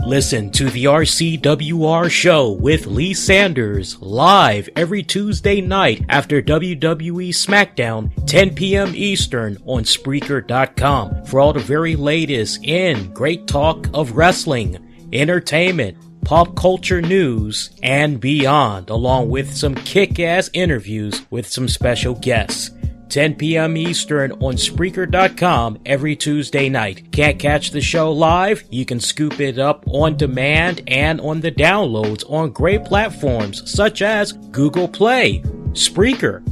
Listen to the RCWR show with Lee Sanders live every Tuesday night after WWE SmackDown, 10 p.m. Eastern on Spreaker.com for all the very latest in great talk of wrestling, entertainment, pop culture news, and beyond, along with some kick-ass interviews with some special guests. 10 p.m. Eastern on Spreaker.com every Tuesday night. Can't catch the show live? You can scoop it up on demand and on the downloads on great platforms such as Google Play, Spreaker,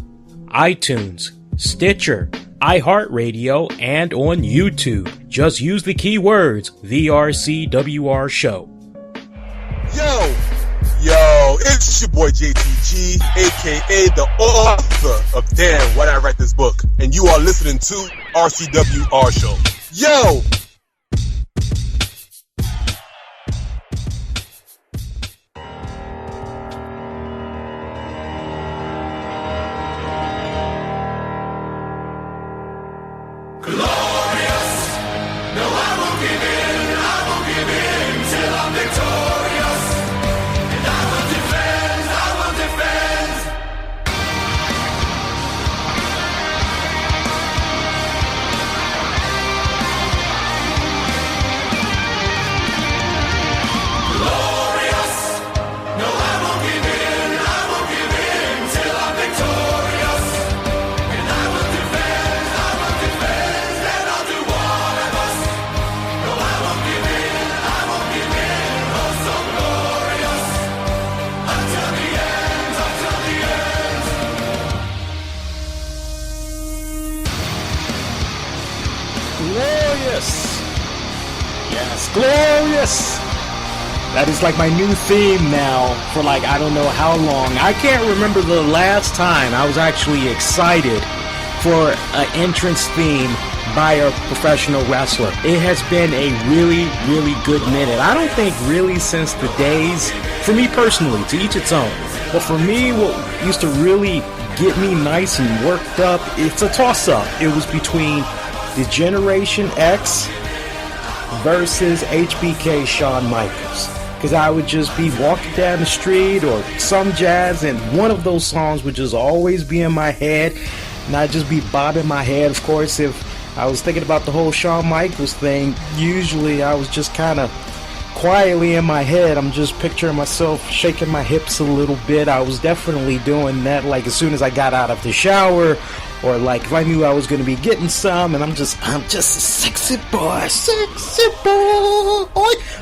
iTunes, Stitcher, iHeartRadio, and on YouTube. Just use the keywords VRCWR Show. Yo, it's your boy JTG, aka the author of Damn Why'd I Write This Book, and you are listening to RCWR Show. Yo! Glorious! That is like my new theme now for like I don't know how long. I can't remember the last time I was actually excited for an entrance theme by a professional wrestler. It has been a really, really good minute. I don't think really since the days, for me personally, to each its own, but for me what used to really get me nice and worked up, it's a toss-up. It was between the Generation X versus HBK Shawn Michaels, because I would just be walking down the street or some jazz and one of those songs would just always be in my head and I'd just be bobbing my head. Of course, if I was thinking about the whole Shawn Michaels thing, usually I was just kind of quietly in my head, I'm just picturing myself shaking my hips a little bit. I was definitely doing that like as soon as I got out of the shower, or like if I knew I was going to be getting some, and I'm just a sexy boy,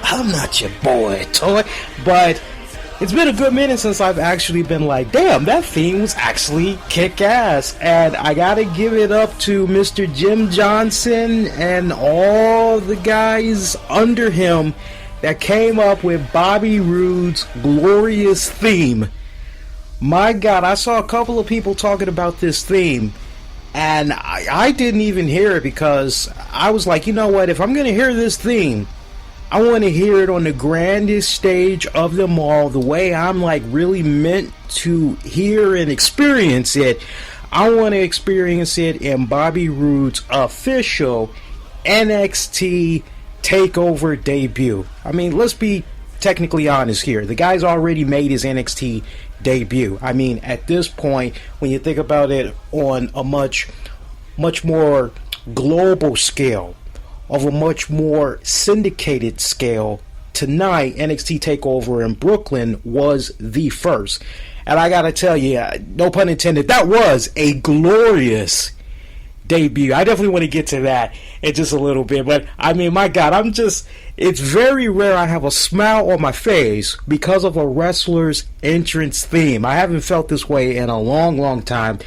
I'm not your boy toy. But it's been a good minute since I've actually been like, damn, that theme was actually kick-ass. And I gotta give it up to Mr. Jim Johnson and all the guys under him that came up with Bobby Roode's glorious theme. My God, I saw a couple of people talking about this theme, and I didn't even hear it because I was like, you know what, if I'm going to hear this theme, I want to hear it on the grandest stage of them all, the way I'm like really meant to hear and experience it. I want to experience it in Bobby Roode's official NXT Takeover debut. I mean, let's be technically honest here. The guy's already made his NXT debut. I mean, at this point, when you think about it on a much more global scale, of a much more syndicated scale, tonight, NXT Takeover in Brooklyn was the first. And I gotta tell you, no pun intended, that was a glorious debut. I definitely want to get to that in just a little bit, but I mean, my God, it's very rare I have a smile on my face because of a wrestler's entrance theme. I haven't felt this way in a long time.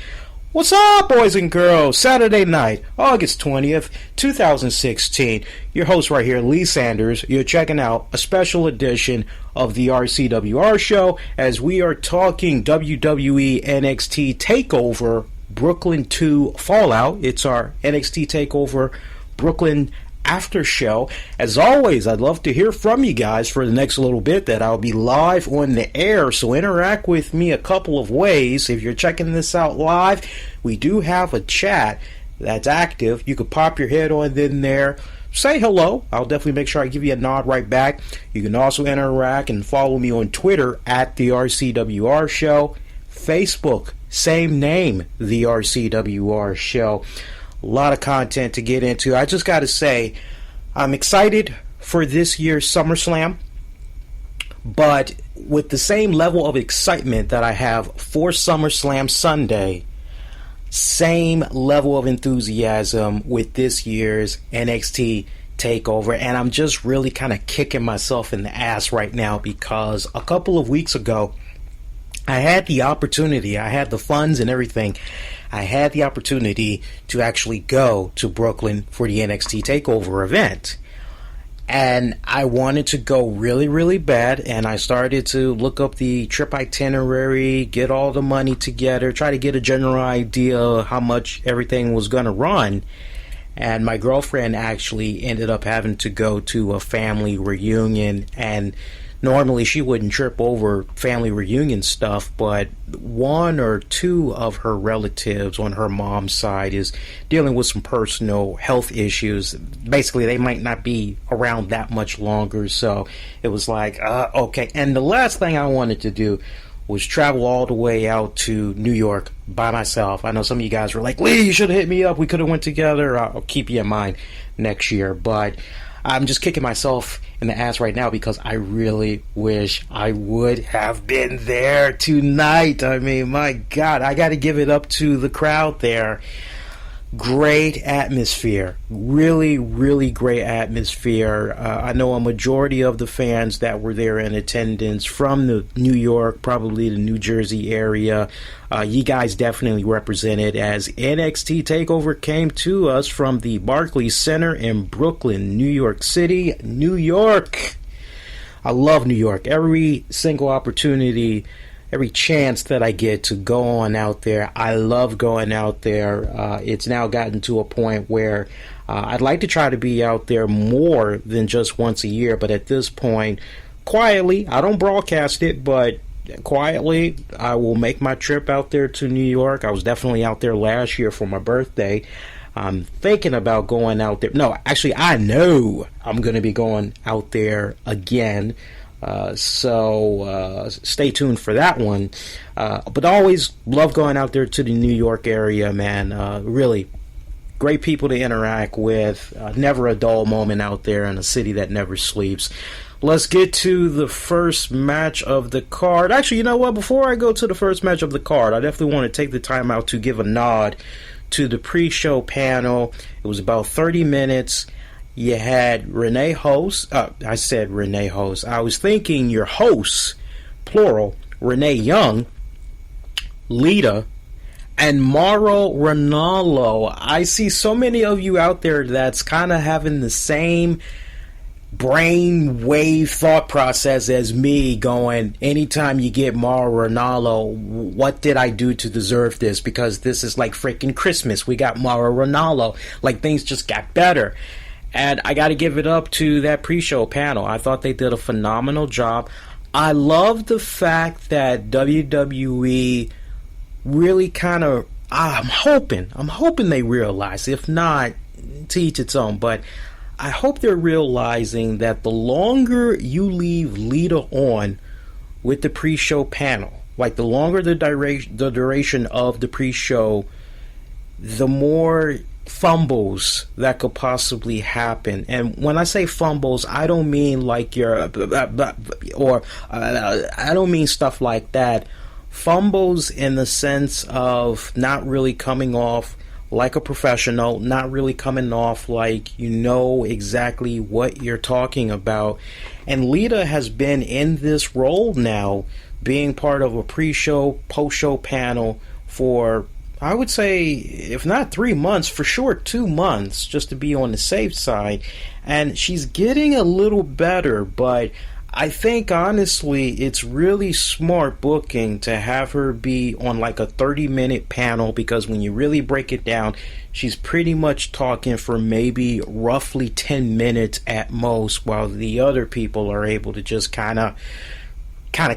What's up, boys and girls? Saturday night, August 20th, 2016. Your host right here, Lee Sanders. You're checking out a special edition of the RCWR show as we are talking WWE NXT Takeover Brooklyn 2 Fallout. It's our NXT Takeover Brooklyn Aftershow. As always, I'd love to hear from you guys for the next little bit that I'll be live on the air, so interact with me a couple of ways. If you're checking this out live, we do have a chat that's active. You could pop your head on in there, say hello. I'll definitely make sure I give you a nod right back. You can also interact and follow me on Twitter at the RCWR Show. Facebook, same name, the RCWR Show. A lot of content to get into. I just got to say, I'm excited for this year's SummerSlam, but with the same level of excitement that I have for SummerSlam Sunday, same level of enthusiasm with this year's NXT Takeover, and I'm just really kind of kicking myself in the ass right now because a couple of weeks ago, I had the opportunity, I had the funds and everything, I had the opportunity to actually go to Brooklyn for the NXT Takeover event. And I wanted to go really, really bad, and I started to look up the trip itinerary, get all the money together, try to get a general idea of how much everything was going to run. And my girlfriend actually ended up having to go to a family reunion, and normally she wouldn't trip over family reunion stuff, but one or two of her relatives on her mom's side is dealing with some personal health issues. Basically, they might not be around that much longer, so it was like, okay. And the last thing I wanted to do was travel all the way out to New York by myself. I know some of you guys were like, Lee, you should have hit me up. We could have went together. I'll keep you in mind next year. But I'm just kicking myself in the ass right now because I really wish I would have been there tonight. I mean, my God, I got to give it up to the crowd there. Great atmosphere. Really, really great atmosphere. I know a majority of the fans that were there in attendance from the New York, probably the New Jersey area. You guys definitely represented as NXT TakeOver came to us from the Barclays Center in Brooklyn, New York City, New York. I love New York. Every single opportunity, every chance that I get to go on out there, I love going out there. It's now gotten to a point where I'd like to try to be out there more than just once a year, but at this point, quietly, I don't broadcast it, but quietly, I will make my trip out there to New York. I was definitely out there last year for my birthday. I'm thinking about going out there. No, actually, I know I'm going to be going out there again. So stay tuned for that one. But I always love going out there to the New York area, man. Really great people to interact with. Never a dull moment out there in a city that never sleeps. Let's get to the first match of the card. Actually, you know what? Before I go to the first match of the card, I definitely want to take the time out to give a nod to the pre-show panel. It was about 30 minutes. You had Renee host. I said Renee host. I was thinking your hosts, plural, Renee Young, Lita, and Mauro Ranallo. I see so many of you out there that's kind of having the same brain wave thought process as me, going, anytime you get Mauro Ranallo, what did I do to deserve this? Because this is like freaking Christmas. We got Mauro Ranallo. Like, things just got better. And I got to give it up to that pre-show panel. I thought they did a phenomenal job. I love the fact that WWE really kind of, I'm hoping they realize, if not, to each its own, but I hope they're realizing that the longer you leave Lita on with the pre-show panel, like the longer the duration of the pre-show, the more fumbles that could possibly happen. And when I say fumbles, I don't mean like I don't mean stuff like that. Fumbles in the sense of not really coming off like a professional, not really coming off like you know exactly what you're talking about. And Lita has been in this role now, being part of a pre-show, post-show panel for, I would say, if not 3 months, for sure 2 months, just to be on the safe side. And she's getting a little better, but I think, honestly, it's really smart booking to have her be on like a 30-minute panel, because when you really break it down, she's pretty much talking for maybe roughly 10 minutes at most, while the other people are able to just kind of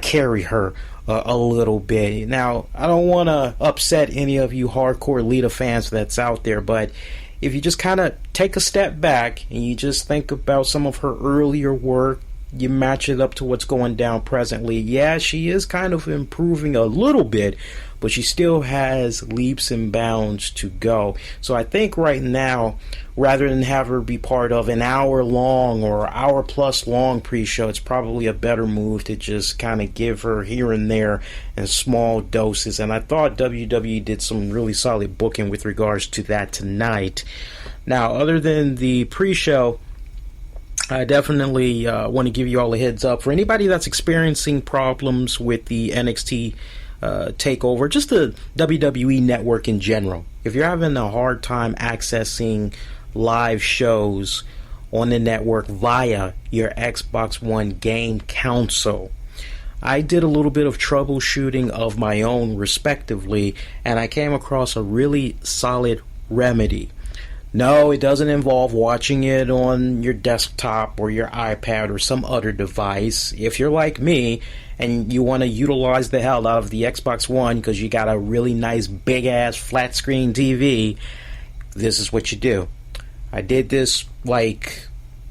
carry her a little bit. Now, I don't want to upset any of you hardcore Lita fans that's out there, but if you just kind of take a step back and you just think about some of her earlier work, you match it up to what's going down presently, yeah, she is kind of improving a little bit, but she still has leaps and bounds to go. So I think right now, rather than have her be part of an hour long or hour plus long pre-show, it's probably a better move to just kind of give her here and there in small doses. And I thought WWE did some really solid booking with regards to that tonight. Now, other than the pre-show, I definitely want to give you all a heads up. For anybody that's experiencing problems with the NXT Takeover, just the WWE network in general, if you're having a hard time accessing live shows on the network via your Xbox One game console, I did a little bit of troubleshooting of my own respectively, and I came across a really solid remedy. No, it doesn't involve watching it on your desktop or your iPad or some other device. If you're like me and you want to utilize the hell out of the Xbox One because you got a really nice big ass flat screen TV, this is what you do. I did this like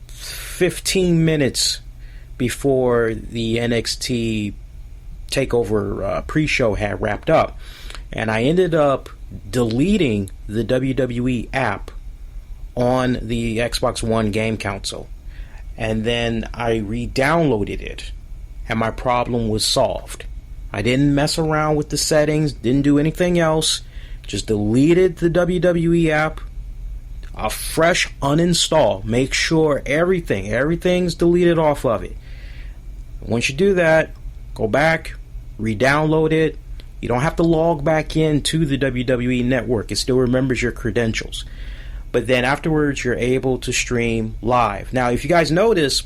15 minutes before the NXT Takeover pre-show had wrapped up, and I ended up deleting the WWE app on the Xbox One game console, and then I re-downloaded it, and my problem was solved. I didn't mess around with the settings, didn't do anything else, just deleted the WWE app, a fresh uninstall, make sure everything's deleted off of it. Once you do that, go back, re-download it. You don't have to log back into the WWE network, it still remembers your credentials. But then afterwards, you're able to stream live. Now, if you guys notice,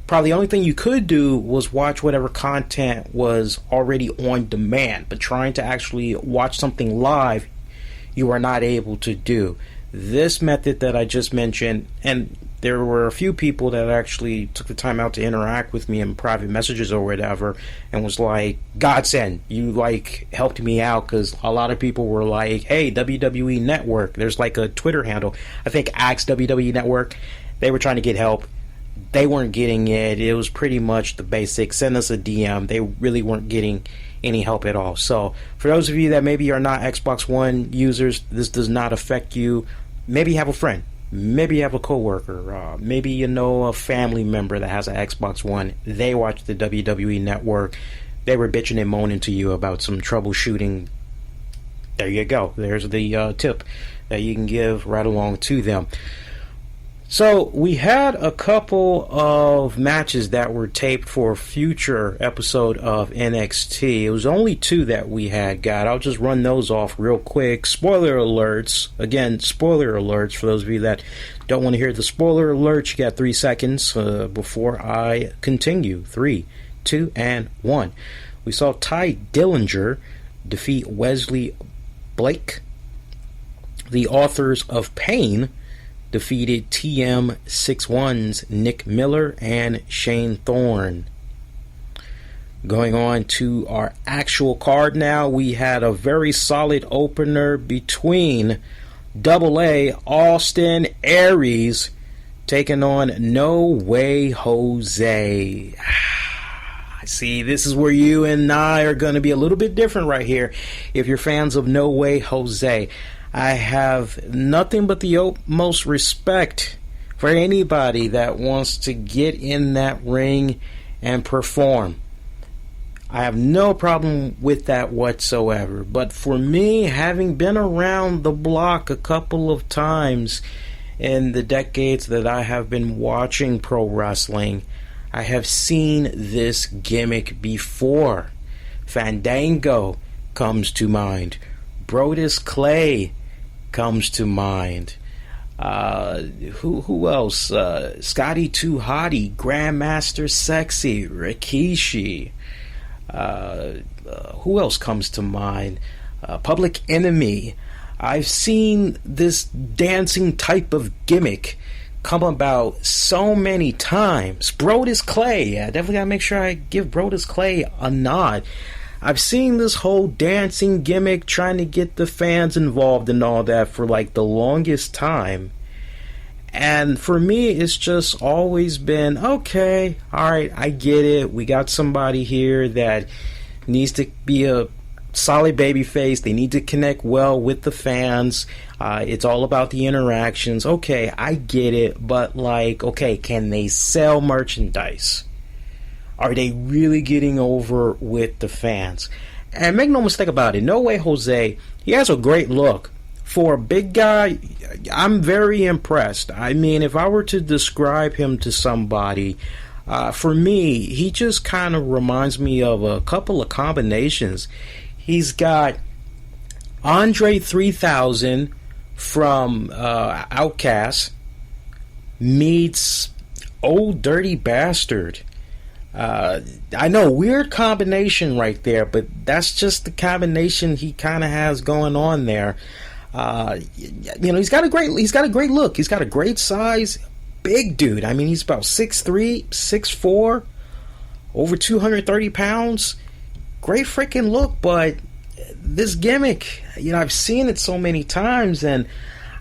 probably the only thing you could do was watch whatever content was already on demand. But trying to actually watch something live, you are not able to do. This method that I just mentioned, and there were a few people that actually took the time out to interact with me in private messages or whatever, and was like, godsend, you like helped me out, because a lot of people were like, hey, WWE Network, there's like a Twitter handle, I think Ask WWE Network. They were trying to get help, they weren't getting it. It was pretty much the basic, send us a DM. They really weren't getting any help at all. So for those of you that maybe are not Xbox One users, this does not affect you. Maybe you have a friend, maybe you have a coworker, maybe you know a family member that has an Xbox One. They watch the WWE Network. They were bitching and moaning to you about some troubleshooting. There you go. There's the tip that you can give right along to them. So we had a couple of matches that were taped for a future episode of NXT. It was only 2 that we had got. I'll just run those off real quick. Spoiler alerts. Again, spoiler alerts for those of you that don't want to hear the spoiler alerts. You got 3 seconds before I continue. 3, 2, and 1. We saw Ty Dillinger defeat Wesley Blake. The Authors of Pain defeated TM61's Nick Miller and Shane Thorne. Going on to our actual card now, we had a very solid opener between AA Austin Aries taking on No Way Jose. See, this is where you and I are going to be a little bit different right here. If you're fans of No Way Jose, I have nothing but the utmost respect for anybody that wants to get in that ring and perform. I have no problem with that whatsoever. But for me, having been around the block a couple of times in the decades that I have been watching pro wrestling, I have seen this gimmick before. Fandango comes to mind. Brodus Clay comes to mind. Who else? Scotty 2 Hotty, Grandmaster Sexy, Rikishi. Who else comes to mind? Public Enemy. I've seen this dancing type of gimmick come about so many times. Brodus Clay. I definitely gotta make sure I give Brodus Clay a nod. I've seen this whole dancing gimmick trying to get the fans involved and all that for like the longest time. And for me, it's just always been, okay, alright, I get it. We got somebody here that needs to be a solid babyface. They need to connect well with the fans. It's all about the interactions. Okay, I get it. But like, okay, can they sell merchandise? Are they really getting over with the fans? And make no mistake about it, No Way Jose, he has a great look. For a big guy, I'm very impressed. I mean, if I were to describe him to somebody, for me, he just kind of reminds me of a couple of combinations. He's got Andre 3000 from Outkast meets Old Dirty Bastard. I know, weird combination right there, but that's just the combination he kind of has going on there. He's got a great look. He's got a great size, big dude. I mean, he's about 6'3", 6'4", over 230 pounds. Great freaking look, but this gimmick, I've seen it so many times, and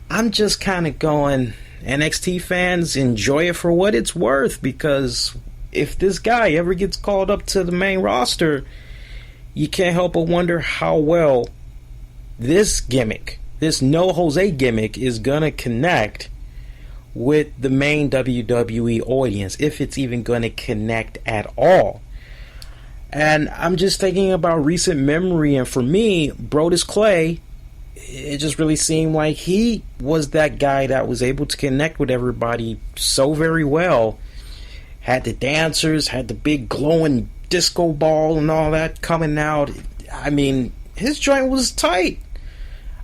I'm just kind of going, NXT fans, enjoy it for what it's worth, because if this guy ever gets called up to the main roster, you can't help but wonder how well this gimmick, this No Jose gimmick, is going to connect with the main WWE audience, if it's even going to connect at all. And I'm just thinking about recent memory, and for me, Brodus Clay, it just really seemed like he was that guy that was able to connect with everybody so very well. Had the dancers, had the big glowing disco ball and all that coming out. I mean, his joint was tight.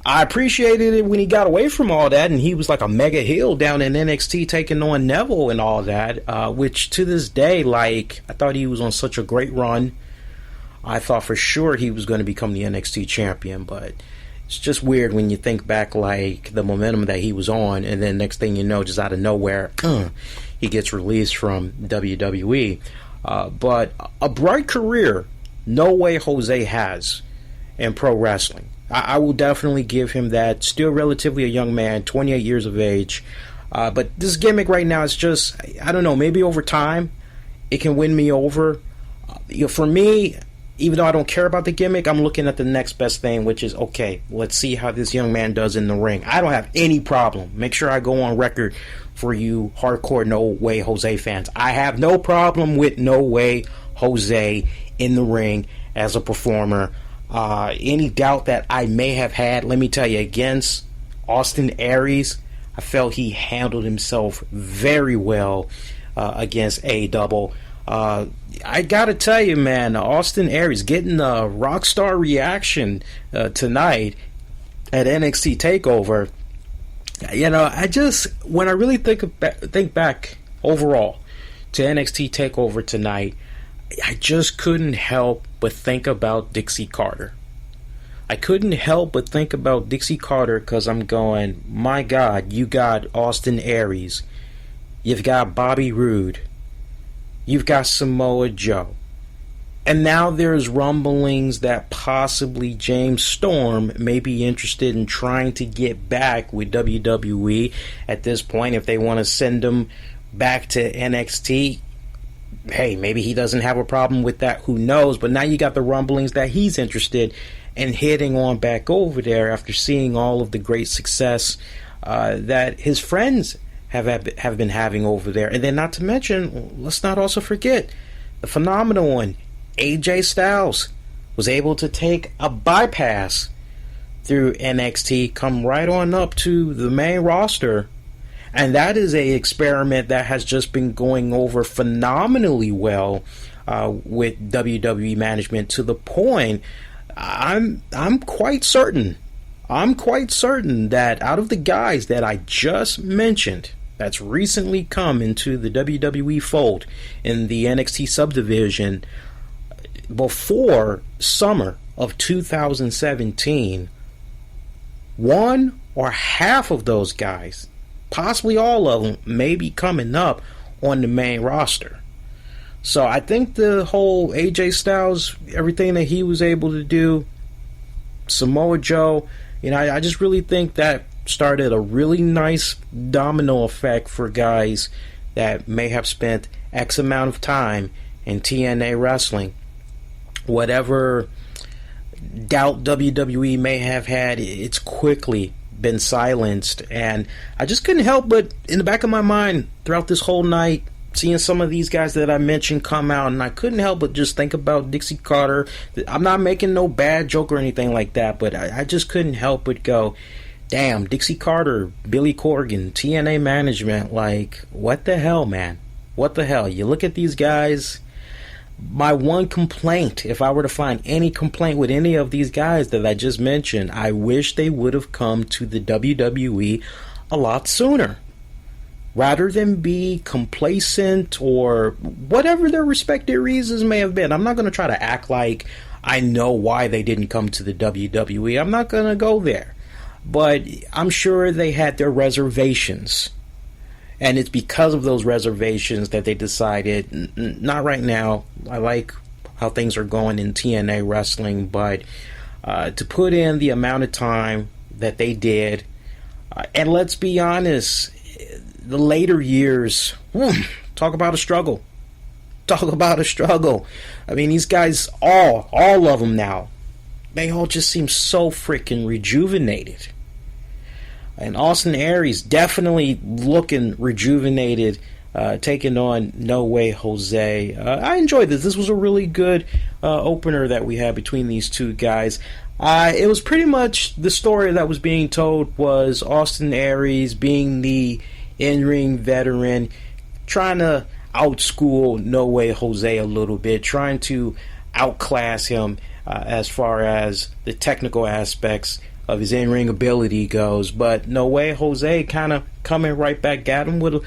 I appreciated it when he got away from all that and he was like a mega heel down in NXT taking on Neville and all that, which to this day, like, I thought he was on such a great run. I thought for sure he was going to become the NXT champion, but it's just weird when you think back, like, the momentum that he was on, and then next thing you know, just out of nowhere, he gets released from WWE. But a bright career, No Way Jose has in pro wrestling. I will definitely give him that. Still relatively a young man, 28 years of age. But this gimmick right now is just, I don't know, maybe over time it can win me over. For me, even though I don't care about the gimmick, I'm looking at the next best thing, which is, okay, let's see how this young man does in the ring. I don't have any problem. Make sure I go on record for you hardcore No Way Jose fans. I have no problem with No Way Jose in the ring as a performer. Any doubt that I may have had, let me tell you, against Austin Aries, I felt he handled himself very well against A-Double. I gotta tell you, man, Austin Aries getting a rockstar reaction tonight at NXT Takeover. I just, when I really think back overall to NXT Takeover tonight, I just couldn't help but think about Dixie Carter. I couldn't help but think about Dixie Carter because I'm going, my God, you got Austin Aries, you've got Bobby Roode, you've got Samoa Joe, and now there's rumblings that possibly James Storm may be interested in trying to get back with WWE at this point. If they want to send him back to NXT, hey, maybe he doesn't have a problem with that, who knows. But now you got the rumblings that he's interested in heading on back over there after seeing all of the great success that his friends have been having over there. And then, not to mention, let's not also forget the phenomenal one, AJ Styles was able to take a bypass through NXT, come right on up to the main roster. And that is a experiment that has just been going over phenomenally well with WWE management, to the point I'm quite certain that out of the guys that I just mentioned that's recently come into the WWE fold in the NXT subdivision before summer of 2017, one or half of those guys, possibly all of them, may be coming up on the main roster. So I think the whole AJ Styles, everything that he was able to do, Samoa Joe, I just really think that started a really nice domino effect for guys that may have spent X amount of time in TNA wrestling. Whatever doubt WWE may have had, it's quickly been silenced. And I just couldn't help but, in the back of my mind, throughout this whole night, seeing some of these guys that I mentioned come out, and I couldn't help but just think about Dixie Carter. I'm not making no bad joke or anything like that, but I just couldn't help but go, damn, Dixie Carter, Billy Corgan, TNA management, like, what the hell, man? What the hell? You look at these guys. My one complaint, if I were to find any complaint with any of these guys that I just mentioned, I wish they would have come to the WWE a lot sooner. Rather than be complacent or whatever their respective reasons may have been. I'm not going to try to act like I know why they didn't come to the WWE. I'm not going to go there. But I'm sure they had their reservations. And it's because of those reservations that they decided, not right now. I like how things are going in TNA wrestling, but to put in the amount of time that they did, and let's be honest, the later years, talk about a struggle. Talk about a struggle. I mean, these guys, all of them now, they all just seem so freaking rejuvenated. And Austin Aries definitely looking rejuvenated, taking on No Way Jose. I enjoyed this. This was a really good opener that we had between these two guys. It was pretty much the story that was being told was Austin Aries being the in-ring veteran, trying to outschool No Way Jose a little bit, trying to outclass him as far as the technical aspects of his in-ring ability goes. But No Way Jose kind of coming right back at him with a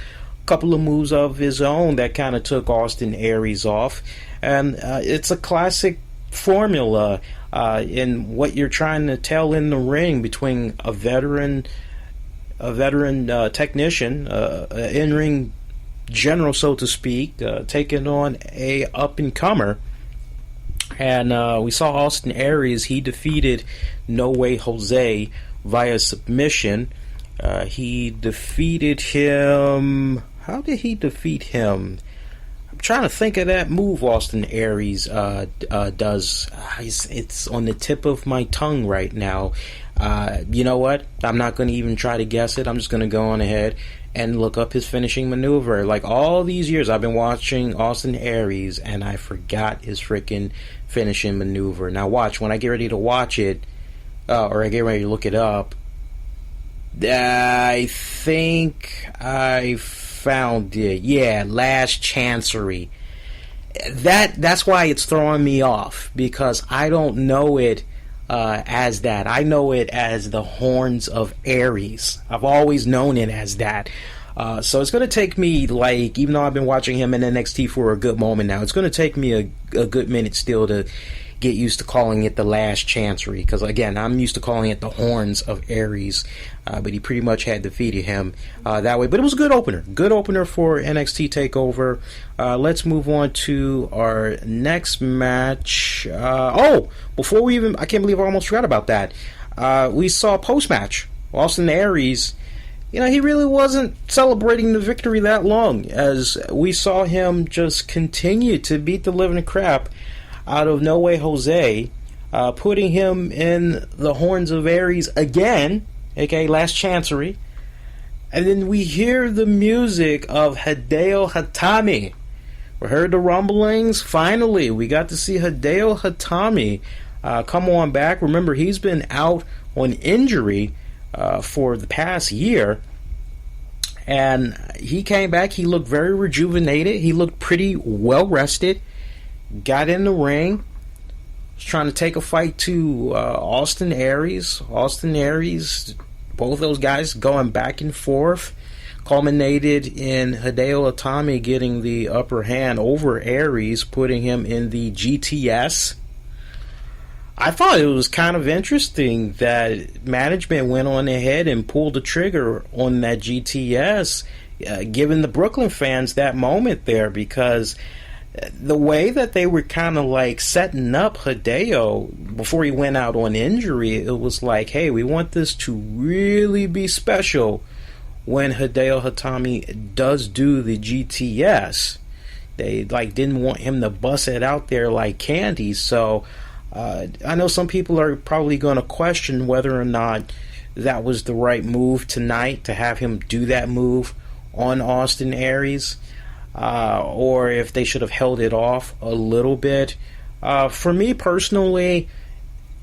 couple of moves of his own that kind of took Austin Aries off. And it's a classic formula in what you're trying to tell in the ring between a veteran technician, in-ring general, so to speak, taking on a up-and-comer. And we saw Austin Aries. He defeated No Way Jose via submission. He defeated him. How did he defeat him? I'm trying to think of that move Austin Aries does. It's on the tip of my tongue right now. You know what? I'm not going to even try to guess it. I'm just going to go on ahead and look up his finishing maneuver. Like, all these years I've been watching Austin Aries, and I forgot his freaking finishing maneuver. Now watch, when I get ready to watch it, or I get ready to look it up, I think I found it. Yeah, Last Chancery. That's why it's throwing me off, because I don't know it as that. I know it as the Horns of Aries. I've always known it as that. So it's going to take me, like, even though I've been watching him in NXT for a good moment now, it's going to take me a good minute still to get used to calling it the Last Chancery, because again, I'm used to calling it the Horns of Aries, but he pretty much had defeated him that way. But it was a good opener for NXT Takeover. Let's move on to our next match. Before we even, I can't believe I almost forgot about that. We saw post-match Austin Aries. He really wasn't celebrating the victory that long, as we saw him just continue to beat the living crap out of No Way Jose, putting him in the Horns of Aries again, aka Last Chancery. And then we hear the music of Hideo Itami. We heard the rumblings. Finally, we got to see Hideo Itami come on back. Remember, he's been out on injury for the past year. And he came back. He looked very rejuvenated. He looked pretty well rested. Got in the ring. Was trying to take a fight to Austin Aries. Austin Aries, both those guys going back and forth, culminated in Hideo Itami getting the upper hand over Aries, putting him in the GTS. I thought it was kind of interesting that management went on ahead and pulled the trigger on that GTS, giving the Brooklyn fans that moment there, because the way that they were kind of like setting up Hideo before he went out on injury, it was like, hey, we want this to really be special when Hideo Itami does do the GTS. They like didn't want him to bust it out there like candy. So I know some people are probably going to question whether or not that was the right move tonight to have him do that move on Austin Aries, or if they should have held it off a little bit. For me personally,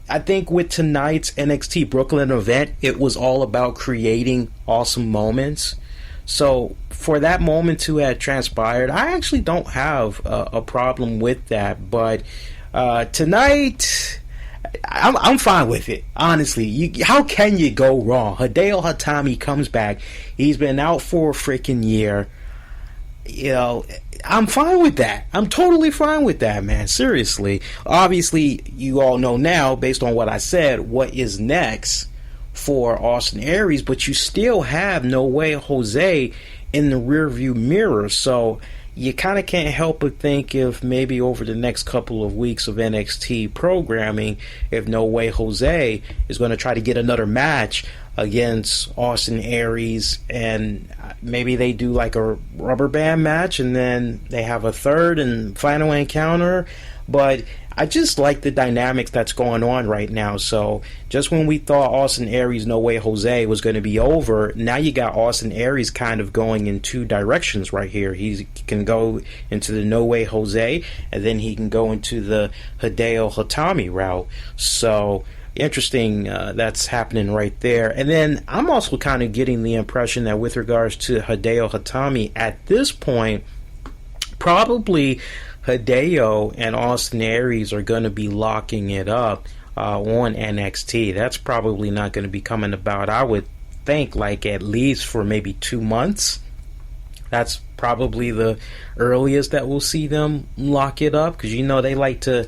I think with tonight's NXT Brooklyn event, it was all about creating awesome moments. So for that moment to have transpired, I actually don't have a problem with that. But tonight, I'm fine with it. Honestly, how can you go wrong? Hideo Itami comes back. He's been out for a freaking year. You know, I'm fine with that. I'm totally fine with that, man. Seriously. Obviously, you all know now, based on what I said, what is next for Austin Aries, but you still have No Way Jose in the rearview mirror. So you kind of can't help but think if maybe over the next couple of weeks of NXT programming, if No Way Jose is going to try to get another match against Austin Aries, and maybe they do like a rubber band match and then they have a third and final encounter. But I just like the dynamics that's going on right now. So just when we thought Austin Aries No Way Jose was going to be over, now you got Austin Aries kind of going in two directions right here. He can go into the No Way Jose, and then he can go into the Hideo Itami route. So interesting, that's happening right there. And then I'm also kind of getting the impression that with regards to Hideo Itami at this point, probably Hideo and Austin Aries are going to be locking it up on NXT. That's probably not going to be coming about, I would think, like at least for maybe 2 months. That's probably the earliest that we'll see them lock it up, because you know they like to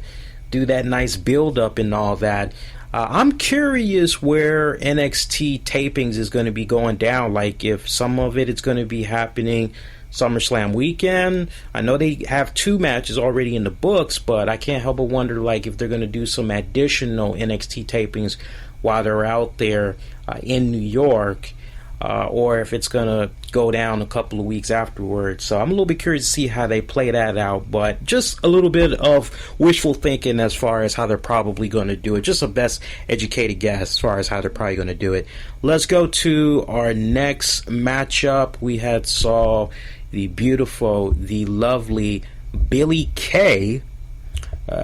do that nice build up and all that. I'm curious where NXT tapings is going to be going down. Like if some of it is going to be happening SummerSlam weekend. I know they have 2 matches already in the books, but I can't help but wonder like if they're going to do some additional NXT tapings while they're out there in New York, or if it's going to go down a couple of weeks afterwards. So I'm a little bit curious to see how they play that out, but just a little bit of wishful thinking as far as how they're probably going to do it. Just a best educated guess as far as how they're probably going to do it. Let's go to our next matchup. We had saw the beautiful, the lovely Billie Kay.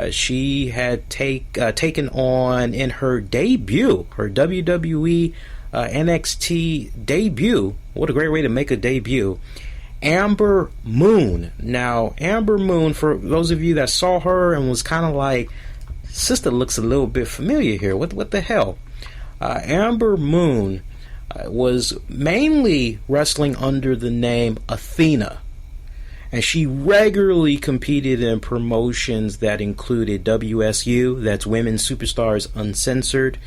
She had taken on in her debut, her WWE NXT debut. What a great way to make a debut. Amber Moon. Now, Amber Moon, for those of you that saw her and was kind of like, sister looks a little bit familiar here. What the hell? Amber Moon was mainly wrestling under the name Athena, and she regularly competed in promotions that included WSU, that's Women's Superstars Uncensored.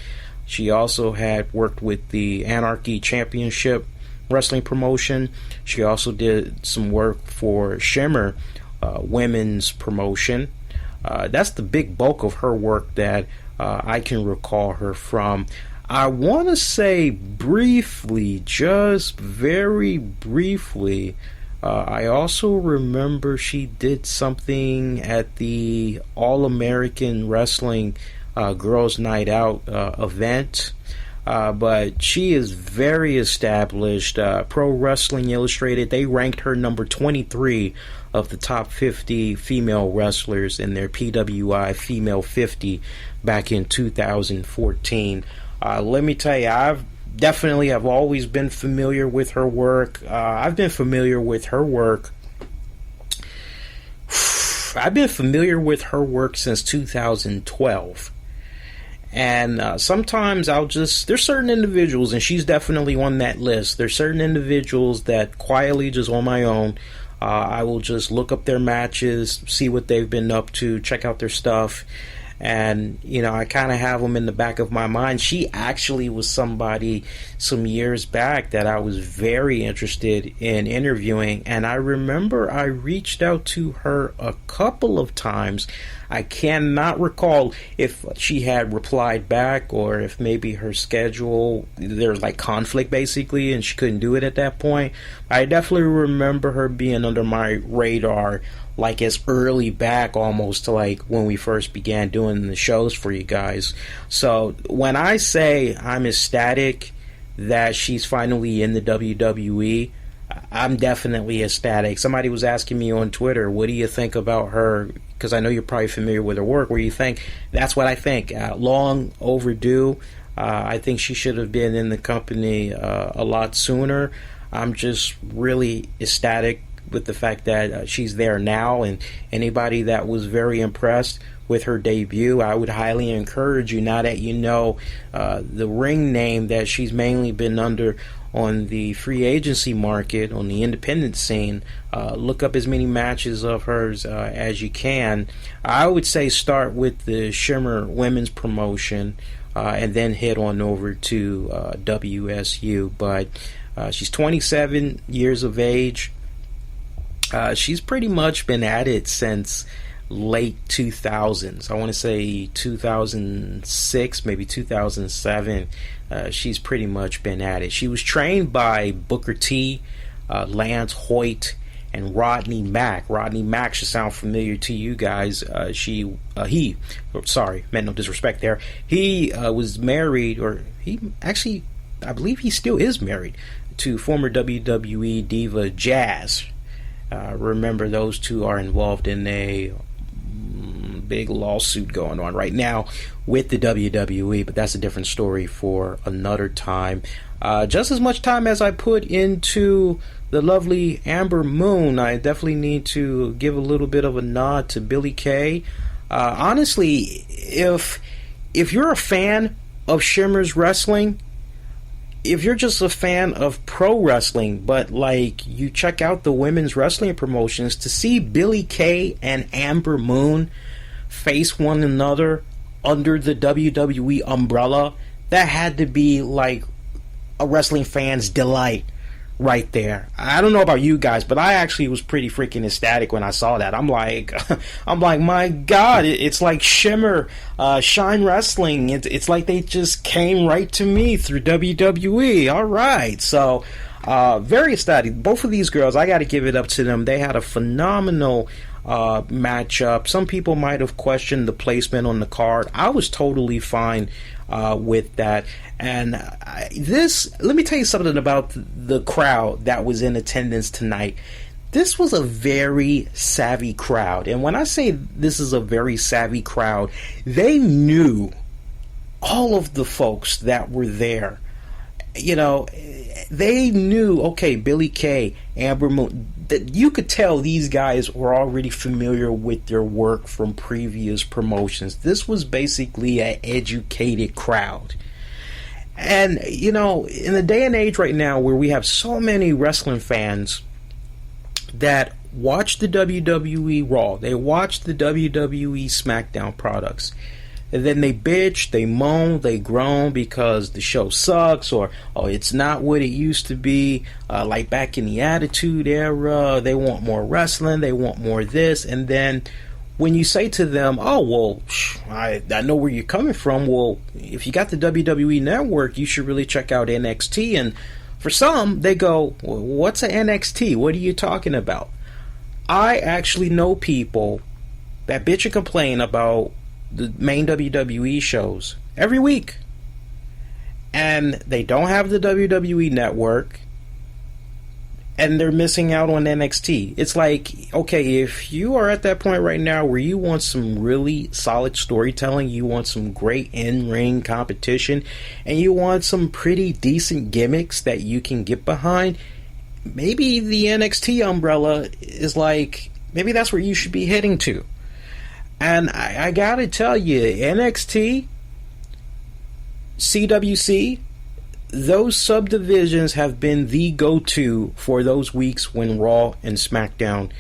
She also had worked with the Anarchy Championship wrestling promotion. She also did some work for Shimmer women's promotion. That's the big bulk of her work that I can recall her from. I want to say briefly, just very briefly, I also remember she did something at the All-American Wrestling Girls Night Out event, but she is very established. Pro Wrestling Illustrated, they ranked her number 23 of the top 50 female wrestlers in their PWI Female 50 back in 2014. Let me tell you, I've always been familiar with her work. I've been familiar with her work since 2012. And sometimes there's certain individuals, and she's definitely on that list. There's certain individuals that quietly, just on my own, I will just look up their matches, see what they've been up to, check out their stuff. and I kind of have them in the back of my mind. She actually was somebody some years back that I was very interested in interviewing, and I remember I reached out to her a couple of times. I cannot recall if she had replied back or if maybe her schedule, there's like conflict basically and she couldn't do it at that point. I definitely remember her being under my radar like as early back almost to like when we first began doing the shows for you guys. So when I say I'm ecstatic that she's finally in the WWE, I'm definitely ecstatic. Somebody was asking me on Twitter, what do you think about her? Because I know you're probably familiar with her work. What do you think? That's what I think. Long overdue. I think she should have been in the company a lot sooner. I'm just really ecstatic with the fact that she's there now, and anybody that was very impressed with her debut, I would highly encourage you, now that you know the ring name that she's mainly been under on the free agency market, on the independent scene, look up as many matches of hers as you can. I would say start with the Shimmer women's promotion and then head on over to WSU. But she's 27 years of age. She's pretty much been at it since late 2000s. I want to say 2006, maybe 2007. She's pretty much been at it. She was trained by Booker T, Lance Hoyt, and Rodney Mack. Rodney Mack should sound familiar to you guys. Meant no disrespect there. He was married, or I believe he still is married to former WWE diva Jazz. Remember, those two are involved in a big lawsuit going on right now with the WWE, but that's a different story for another time. Just as much time as I put into the lovely Amber Moon, I definitely need to give a little bit of a nod to Billie Kay. Honestly, if you're a fan of Shimmer's wrestling, if you're just a fan of pro wrestling, but like you check out the women's wrestling promotions, to see Billie Kay and Amber Moon face one another under the WWE umbrella, that had to be like a wrestling fan's delight right there. I don't know about you guys, but I actually was pretty freaking ecstatic when I saw that. I'm like, my God, it's like Shimmer, Shine Wrestling. It's like they just came right to me through WWE. All right, so very ecstatic. Both of these girls, I got to give it up to them. They had a phenomenal matchup. Some people might have questioned the placement on the card. I was totally fine with that. And let me tell you something about the crowd that was in attendance tonight. This was a very savvy crowd. And when I say this is a very savvy crowd, they knew all of the folks that were there. They knew, okay, Billie Kay, Amber Moon, that you could tell these guys were already familiar with their work from previous promotions. This was basically an educated crowd. And, in the day and age right now where we have so many wrestling fans that watch the WWE Raw, they watch the WWE SmackDown products, and then they bitch, they moan, they groan because the show sucks, or it's not what it used to be, like back in the Attitude Era. They want more wrestling, they want more this, and then when you say to them, I know where you're coming from. Well, if you got the WWE Network, you should really check out NXT. And for some, they go, well, what's an NXT? What are you talking about? I actually know people that bitch and complain about the main WWE shows every week, and they don't have the WWE Network, and they're missing out on NXT. It's like, okay, if you are at that point right now where you want some really solid storytelling, you want some great in-ring competition, and you want some pretty decent gimmicks that you can get behind, maybe the NXT umbrella is like, maybe that's where you should be heading to. And I gotta tell you, NXT, CWC, those subdivisions have been the go-to for those weeks when Raw and SmackDown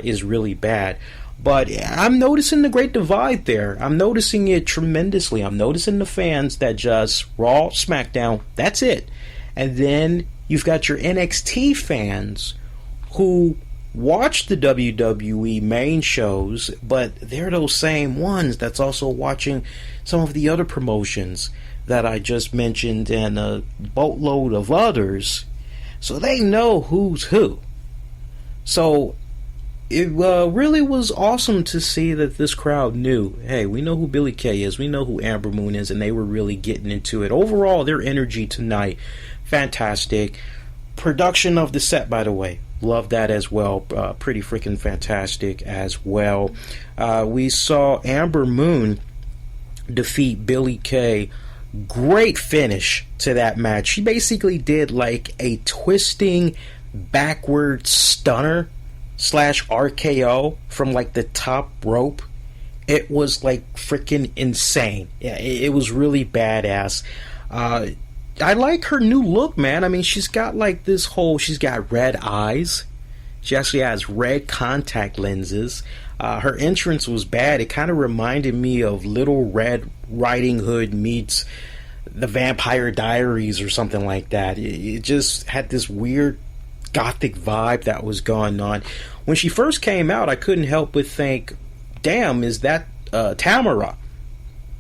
is really bad. But I'm noticing the great divide there. I'm noticing it tremendously. I'm noticing the fans that just Raw, SmackDown, that's it. And then you've got your NXT fans who watch the WWE main shows, but they're those same ones that's also watching some of the other promotions that I just mentioned and a boatload of others. So they know who's who. So it really was awesome to see that this crowd knew, hey, we know who Billie Kay is, we know who Amber Moon is, and they were really getting into it. Overall, their energy tonight, fantastic. Production of the set, by the way, love that as well. Pretty freaking fantastic as well. We saw Amber Moon defeat Billie Kay. Great finish to that match. She basically did like a twisting backward stunner / RKO from like the top rope. It was like freaking insane. Yeah, it was really badass. I like her new look, man. I mean, she's got like this whole, she's got red eyes. She actually has red contact lenses. Her entrance was bad. It kind of reminded me of Little Red Riding Hood meets the Vampire Diaries or something like that. It just had this weird gothic vibe that was going on. When she first came out, I couldn't help but think, damn, is that Tamara?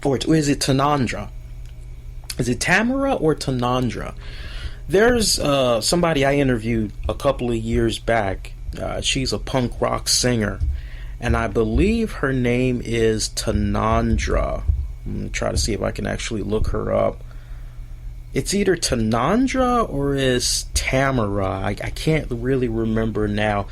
Or is it Tanandra? Is it Tamara or Tanandra? There's somebody I interviewed a couple of years back. She's a punk rock singer, and I believe her name is Tanandra. I'm going to try to see if I can actually look her up. It's either Tanandra or is Tamara. I can't really remember now.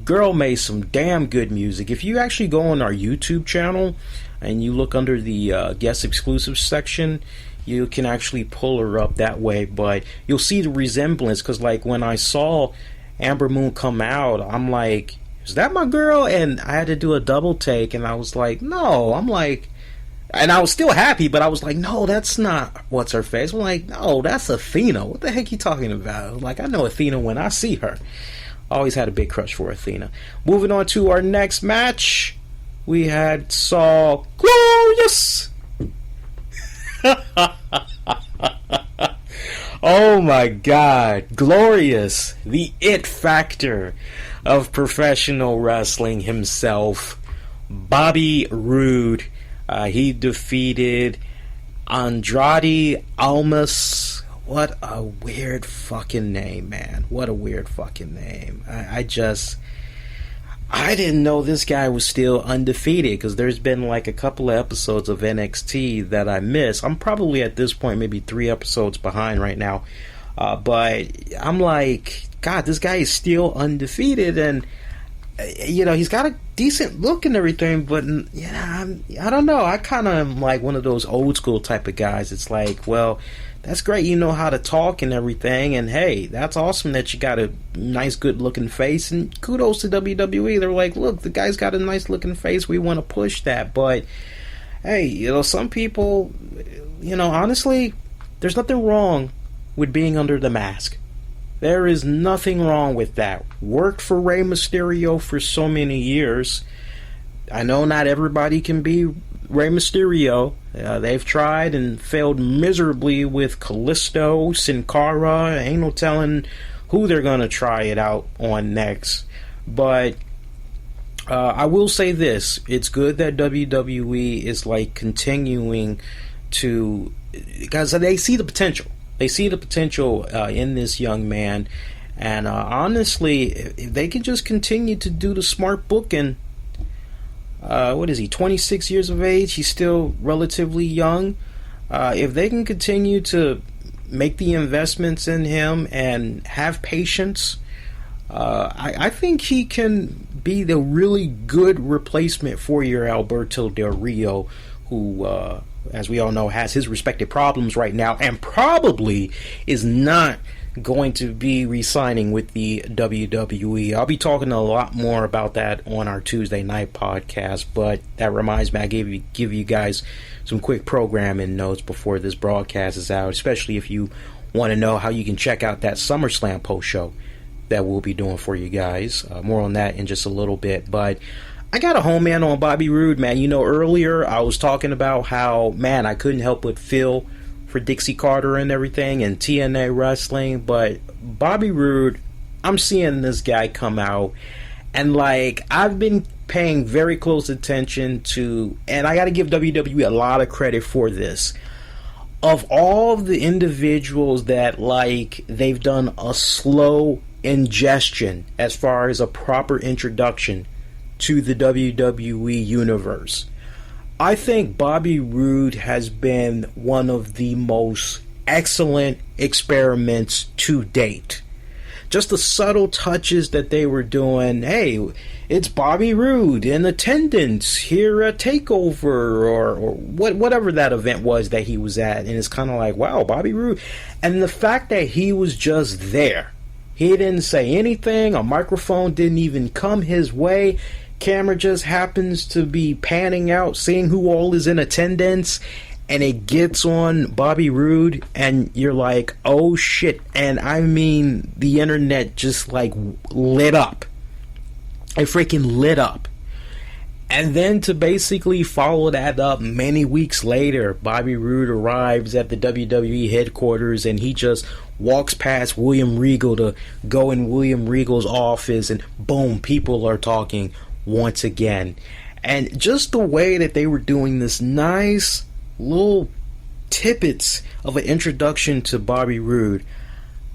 Girl made some damn good music. If you actually go on our YouTube channel and you look under the guest exclusive section, you can actually pull her up that way. But you'll see the resemblance, because like when I saw Amber Moon come out, I'm like, is that my girl? And I had to do a double take, and I was like, no. I'm like, and I was still happy, but I was like, no, that's not what's her face. I'm like, no, that's Athena. What the heck you talking about? Like, I know Athena when I see her. Always had a big crush for Athena. Moving on to our next match, we saw Glorious. Oh my God, Glorious, the it factor of professional wrestling himself, Bobby Roode. He defeated Andrade Almas. What a weird fucking name, man. What a weird fucking name. I didn't know this guy was still undefeated, because there's been like a couple of episodes of NXT that I missed. I'm probably at this point maybe 3 episodes behind right now. But I'm like, God, this guy is still undefeated, and you know, he's got a decent look and everything, but yeah, I don't know. I kind of am like one of those old school type of guys. It's like, well, that's great, you know how to talk and everything, and hey, that's awesome that you got a nice good looking face, and kudos to WWE. They're like, look, the guy's got a nice looking face, we want to push that. But hey, you know, some people, you know, honestly, there's nothing wrong with being under the mask. There is nothing wrong with that. Worked for Rey Mysterio for so many years. I know not everybody can be Rey Mysterio. They've tried and failed miserably with Kalisto, Sin Cara. Ain't no telling who they're going to try it out on next. But I will say this. It's good that WWE is like continuing to, because they see the potential. They see the potential in this young man. And honestly, if they can just continue to do the smart booking, what is he, 26 years of age? He's still relatively young. If they can continue to make the investments in him and have patience, I think he can be the really good replacement for your Alberto Del Rio, who, as we all know, has his respective problems right now and probably is not going to be re-signing with the WWE. I'll be talking a lot more about that on our Tuesday night podcast, but that reminds me, I give you guys some quick programming notes before this broadcast is out, especially if you want to know how you can check out that SummerSlam post show that we'll be doing for you guys. More on that in just a little bit, but I got a home man on Bobby Roode, man. You know, earlier I was talking about how, man, I couldn't help but feel for Dixie Carter and everything and TNA wrestling, but Bobby Roode, I'm seeing this guy come out, and like, I've been paying very close attention to, and I got to give WWE a lot of credit for this. Of all the individuals that, like, they've done a slow ingestion as far as a proper introduction to the WWE universe, I think Bobby Roode has been one of the most excellent experiments to date. Just the subtle touches that they were doing. Hey, it's Bobby Roode in attendance here at Takeover, or whatever that event was that he was at. And it's kind of like, wow, Bobby Roode. And the fact that he was just there. He didn't say anything. A microphone didn't even come his way. Camera just happens to be panning out, seeing who all is in attendance, and it gets on Bobby Roode, and you're like, oh shit. And I mean, the internet just like lit up. It freaking lit up. And then to basically follow that up many weeks later, Bobby Roode arrives at the WWE headquarters, and he just walks past William Regal to go in William Regal's office, and boom, people are talking once again. And just the way that they were doing this nice little tidbits of an introduction to Bobby Roode,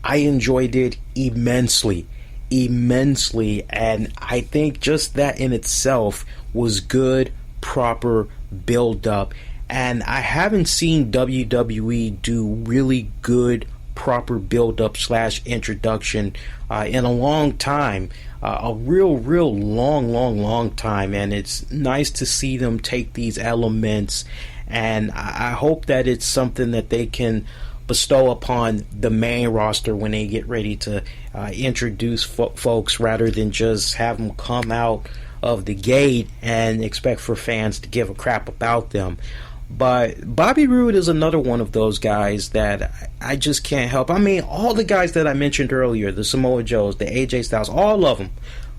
I enjoyed it immensely, and I think just that in itself was good, proper build up. And I haven't seen WWE do really good, proper build up / introduction in a long time. A real long time, and it's nice to see them take these elements, and I hope that it's something that they can bestow upon the main roster when they get ready to introduce folks, rather than just have them come out of the gate and expect for fans to give a crap about them. But Bobby Roode is another one of those guys that I just can't help. I mean, all the guys that I mentioned earlier, the Samoa Joes, the AJ Styles, all of them,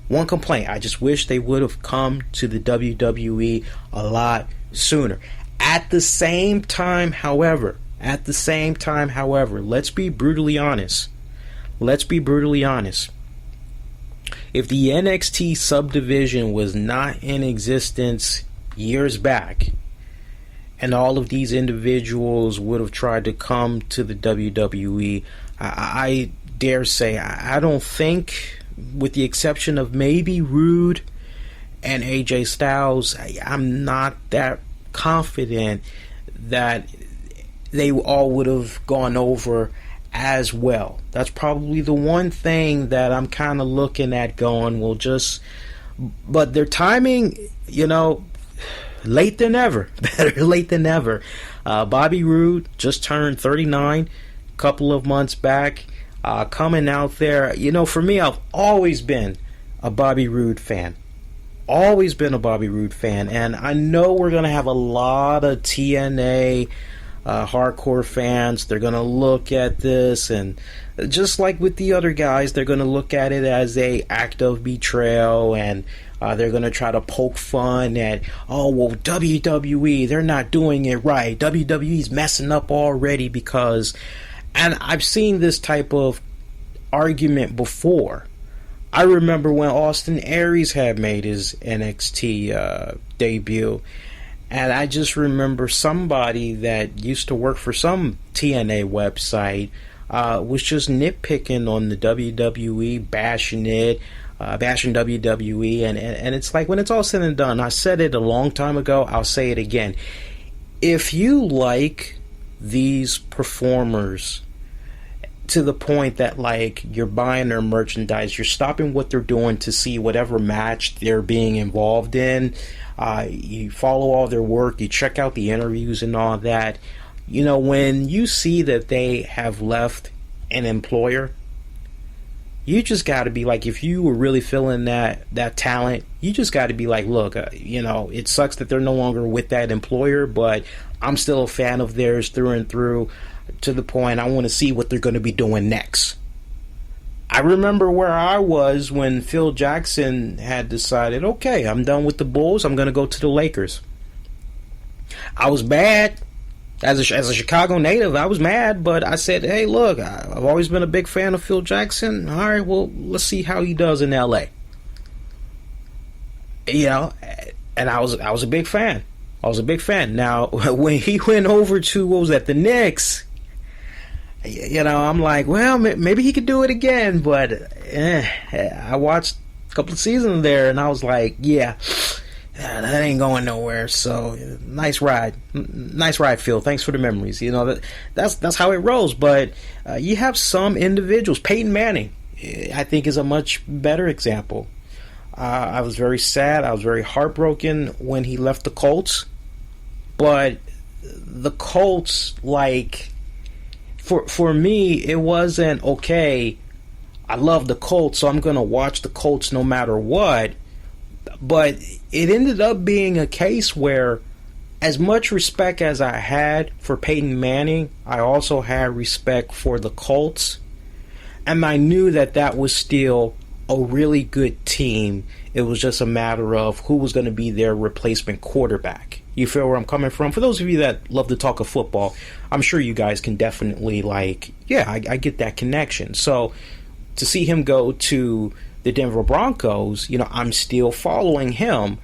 one complaint: I just wish they would have come to the WWE a lot sooner. At the same time, however, let's be brutally honest. If the NXT subdivision was not in existence years back, and all of these individuals would have tried to come to the WWE, I dare say, I don't think, with the exception of maybe Roode and AJ Styles, I'm not that confident that they all would have gone over as well. That's probably the one thing that I'm kind of looking at going, but their timing, late than ever. Better late than never. Bobby Roode just turned 39 a couple of months back, coming out there. For me, I've always been a Bobby Roode fan. And I know we're going to have a lot of TNA hardcore fans. They're going to look at this, and just like with the other guys, they're going to look at it as a act of betrayal, and they're going to try to poke fun at, oh, well, WWE, they're not doing it right. WWE's messing up already because... And I've seen this type of argument before. I remember when Austin Aries had made his NXT debut, and I just remember somebody that used to work for some TNA website was just nitpicking on the WWE, bashing WWE, and it's like, when it's all said and done, I said it a long time ago, I'll say it again. If you like these performers to the point that, like, you're buying their merchandise, you're stopping what they're doing to see whatever match they're being involved in, you follow all their work, you check out the interviews and all that, when you see that they have left an employer, you just got to be like, if you were really feeling that talent, you just got to be like, look, it sucks that they're no longer with that employer, but I'm still a fan of theirs through and through, to the point I want to see what they're going to be doing next. I remember where I was when Phil Jackson had decided, okay, I'm done with the Bulls, I'm going to go to the Lakers. I was mad. As a Chicago native, I was mad, but I said, hey, look, I've always been a big fan of Phil Jackson. All right, well, let's see how he does in L.A. You know, and I was a big fan. I was a big fan. Now, when he went over to, what was that, the Knicks, you know, I'm like, well, maybe he could do it again, but I watched a couple of seasons there, and I was like, yeah, that ain't going nowhere. So nice ride, Phil. Thanks for the memories. You know, that's how it rolls. But you have some individuals. Peyton Manning, I think, is a much better example. I was very sad. I was very heartbroken when he left the Colts. But the Colts, like, for me, it wasn't okay. I love the Colts, so I'm gonna watch the Colts no matter what. But it ended up being a case where, as much respect as I had for Peyton Manning, I also had respect for the Colts. And I knew that was still a really good team. It was just a matter of who was going to be their replacement quarterback. You feel where I'm coming from? For those of you that love to talk of football, I'm sure you guys can definitely, like, yeah, I get that connection. So to see him go to the Denver Broncos, you know, I'm still following him.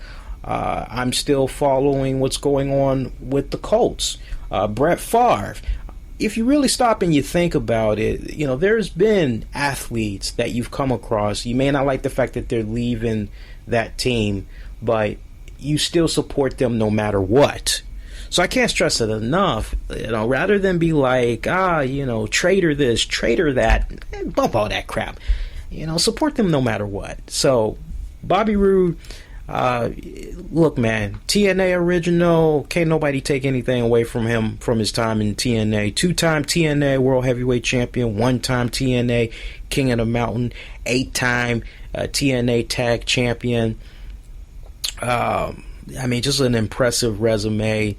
I'm still following what's going on with the Colts. Brett Favre. If you really stop and you think about it, you know, there's been athletes that you've come across. You may not like the fact that they're leaving that team, but you still support them no matter what. So I can't stress it enough, you know, rather than be like, you know, traitor this, traitor that, bump all that crap. You know, support them no matter what. So, Bobby Roode, look, man, TNA original, can't nobody take anything away from him from his time in TNA. 2-time TNA World Heavyweight Champion, 1-time TNA King of the Mountain, 8-time TNA Tag Champion. I mean, just an impressive resume.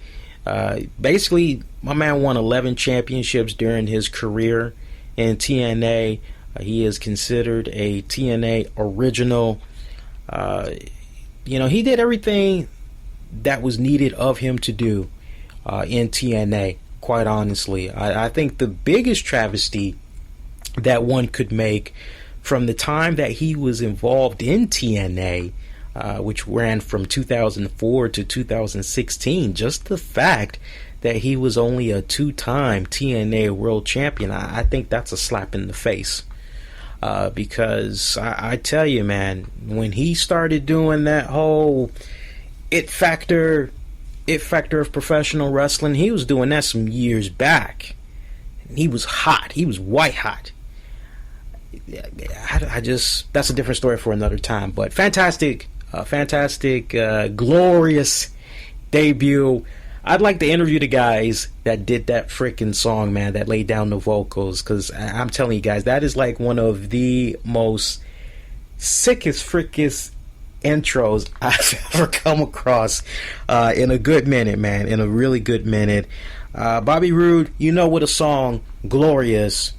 Basically, my man won 11 championships during his career in TNA. He is considered a TNA original. You know, he did everything that was needed of him to do in TNA, quite honestly. I think the biggest travesty that one could make from the time that he was involved in TNA, which ran from 2004 to 2016, just the fact that he was only a 2-time TNA World Champion, I think that's a slap in the face. Because I tell you, man, when he started doing that whole it factor of professional wrestling, he was doing that some years back. He was hot. He was white hot. That's a different story for another time. But fantastic, glorious debut. I'd like to interview the guys that did that freaking song, man, that laid down the vocals, because I'm telling you guys, that is like one of the most sickest intros I've ever come across in a good minute, man, in a really good minute. Bobby Roode, you know, with a song, Glorious,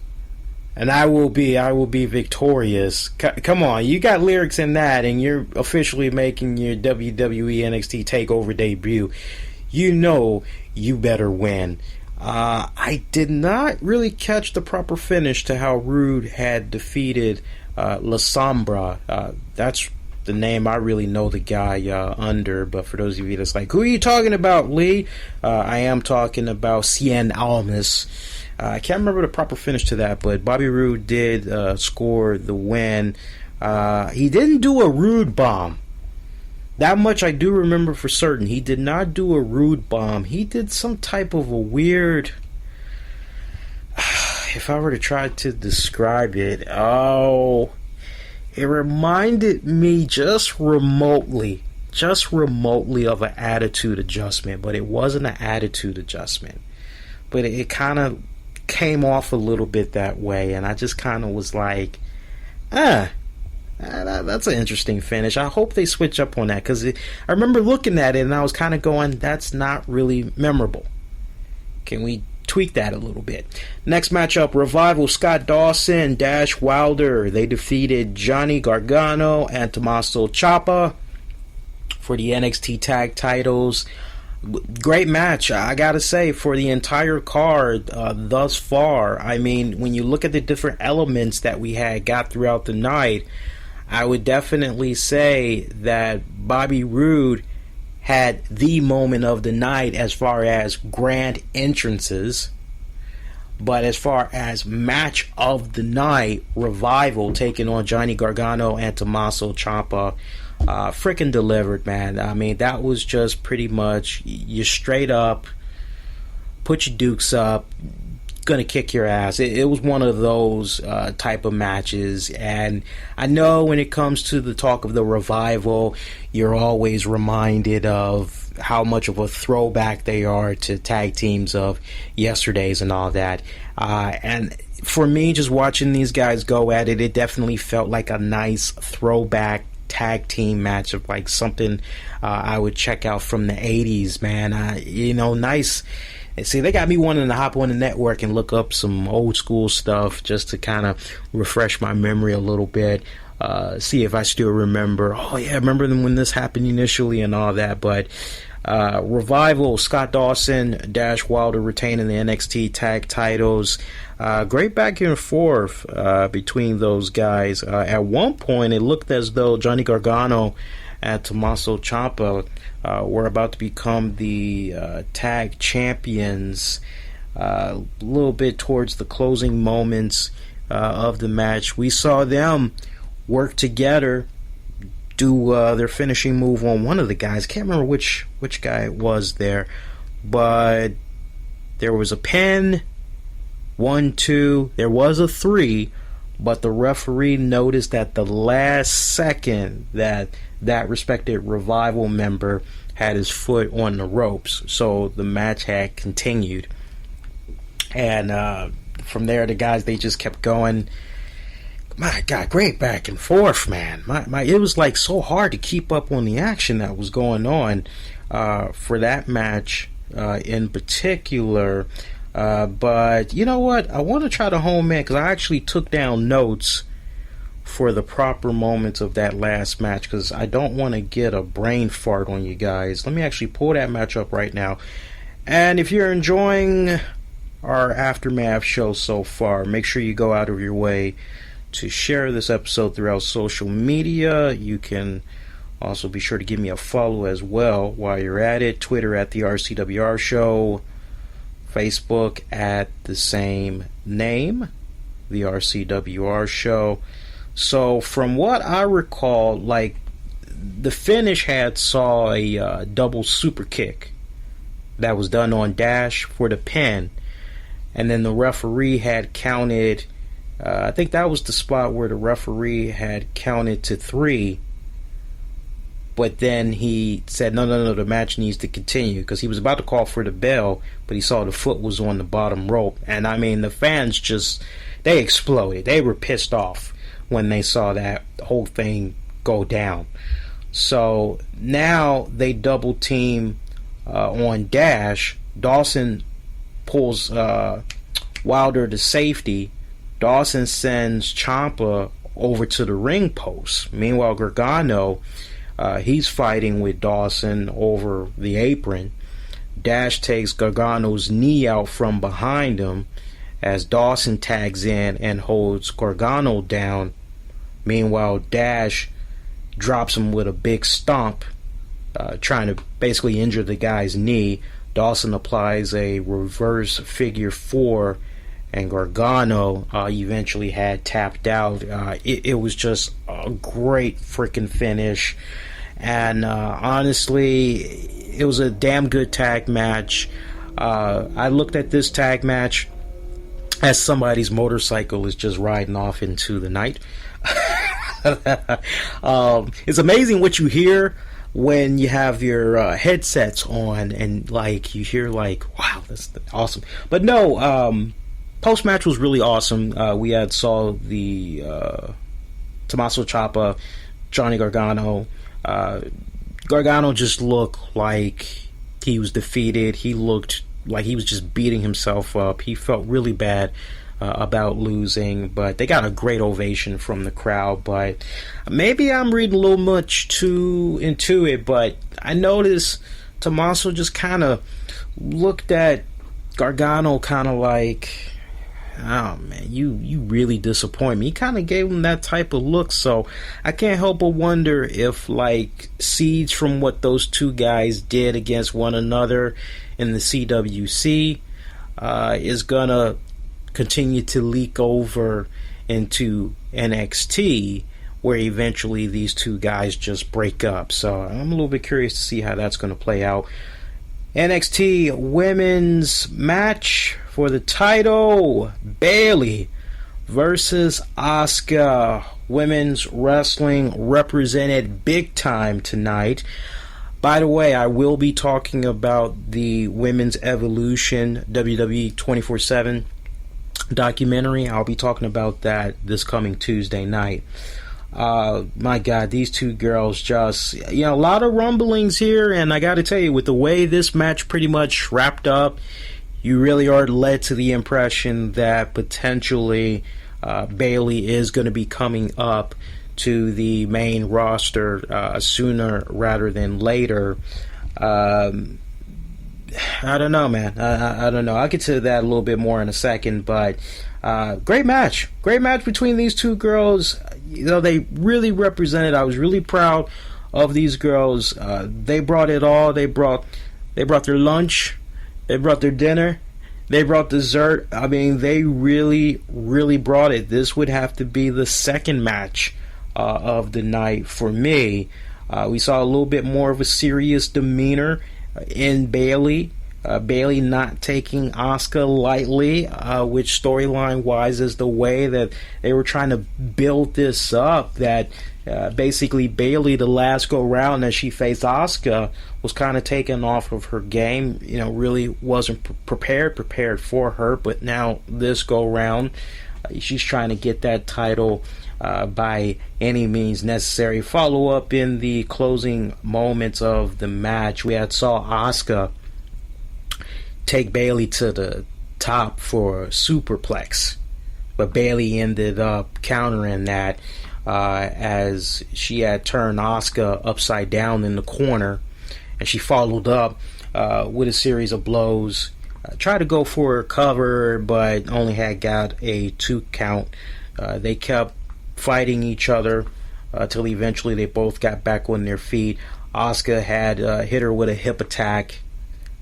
and I will be victorious. Come on, you got lyrics in that, and you're officially making your WWE NXT Takeover debut. You know you better win. I did not really catch the proper finish to how Roode had defeated La Sombra. That's the name I really know the guy under, but for those of you that's like, who are you talking about, Lee? I am talking about Cien Almas. I can't remember the proper finish to that, but Bobby Roode did score the win. He didn't do a Roode bomb. That much I do remember for certain. He did not do a Roode bomb. He did some type of a weird... If I were to try to describe it... it reminded me just remotely of an attitude adjustment. But it wasn't an attitude adjustment. But it kind of came off a little bit that way. And I just kind of was like... that's an interesting finish. I hope they switch up on that, because I remember looking at it and I was kind of going, that's not really memorable. Can we tweak that a little bit. Next matchup, Revival, Scott Dawson, Dash Wilder. They defeated Johnny Gargano and Tommaso Ciampa for the NXT tag titles. Great match, I gotta say, for the entire card thus far. I mean, when you look at the different elements that we got throughout the night, I would definitely say that Bobby Roode had the moment of the night as far as grand entrances. But as far as match of the night, Revival taking on Johnny Gargano and Tommaso Ciampa, freaking delivered, man. I mean, that was just pretty much you straight up put your dukes up, gonna kick your ass. It was one of those type of matches. And I know when it comes to the talk of the Revival, you're always reminded of how much of a throwback they are to tag teams of yesterday's and all that. And for me, just watching these guys go at it, it definitely felt like a nice throwback tag team match of like something I would check out from the 80s, man. Nice. See, they got me wanting to hop on the network and look up some old school stuff just to kind of refresh my memory a little bit. See if I still remember. Oh yeah, I remember when this happened initially and all that. But Revival, Scott Dawson, Dash Wilder retaining the NXT tag titles. Great back and forth between those guys. At one point, it looked as though Johnny Gargano and Tommaso Ciampa were about to become the tag champions. A little bit towards the closing moments of the match, we saw them work together, do their finishing move on one of the guys. Can't remember which guy it was there, but there was a pin, 1, 2, there was a 3, but the referee noticed at the last second that respected Revival member had his foot on the ropes, so the match had continued. And from there, the guys, they just kept going. My God, great back and forth, man. It was like so hard to keep up on the action that was going on for that match in particular. But you know what? I want to try to home in because I actually took down notes for the proper moments of that last match because I don't want to get a brain fart on you guys. Let me actually pull that match up right now. And if you're enjoying our Aftermath show so far, make sure you go out of your way to share this episode throughout social media. You can also be sure to give me a follow as well while you're at it. Twitter at the RCWR Show, Facebook at the same name, the RCWR Show. So from what I recall, like the finish saw a double super kick that was done on Dash for the pin, and then the referee had counted. I think that was the spot where the referee had counted to 3, but then he said, no, the match needs to continue because he was about to call for the bell, but he saw the foot was on the bottom rope. And I mean, the fans they exploded. They were pissed off when they saw that whole thing go down. So now they double team on Dash. Dawson pulls Wilder to safety. Dawson sends Ciampa over to the ring post. Meanwhile, Gargano, he's fighting with Dawson over the apron. Dash takes Gargano's knee out from behind him as Dawson tags in and holds Gargano down. Meanwhile, Dash drops him with a big stomp, trying to basically injure the guy's knee. Dawson applies a reverse figure 4, and Gargano eventually had tapped out. It was just a great freaking finish. And honestly, it was a damn good tag match. I looked at this tag match as somebody's motorcycle is just riding off into the night. It's amazing what you hear when you have your headsets on and like you hear like, wow, that's awesome. But no, post match was really awesome. We saw the Tommaso Ciampa, Johnny Gargano. Gargano just looked like he was defeated. He looked like he was just beating himself up. He felt really bad about losing, but they got a great ovation from the crowd. But maybe I'm reading a little much too into it, but I noticed Tommaso just kind of looked at Gargano kind of like, oh man, you really disappoint me. He kind of gave him that type of look, so I can't help but wonder if like seeds from what those two guys did against one another in the CWC is gonna continue to leak over into NXT, where eventually these two guys just break up. So I'm a little bit curious to see how that's going to play out. NXT women's match for the title, Bayley versus Asuka. Women's wrestling represented big time tonight. By the way, I will be talking about the Women's Evolution WWE 24/7 documentary. I'll be talking about that this coming Tuesday night. My God, these two girls just, a lot of rumblings here, and I got to tell you, with the way this match pretty much wrapped up, you really are led to the impression that potentially Bayley is going to be coming up to the main roster sooner rather than later. I don't know, man. I don't know. I'll get to that a little bit more in a second, but great match. Great match between these two girls. They really represented. I was really proud of these girls. They brought it all. They brought their lunch. They brought their dinner. They brought dessert. I mean, they really, really brought it. This would have to be the second match of the night for me. We saw a little bit more of a serious demeanor in Bayley. Bayley not taking Asuka lightly, which storyline wise is the way that they were trying to build this up, that basically Bayley, the last go round that she faced Asuka, was kind of taken off of her game, really wasn't prepared for her, but now this go round she's trying to get that title by any means necessary. Follow up in the closing moments of the match, we saw Asuka take Bayley to the top for a superplex, but Bayley ended up countering that as she had turned Asuka upside down in the corner, and she followed up with a series of blows. Tried to go for a cover, but only had got a 2 count. They kept fighting each other until eventually they both got back on their feet. Asuka had hit her with a hip attack.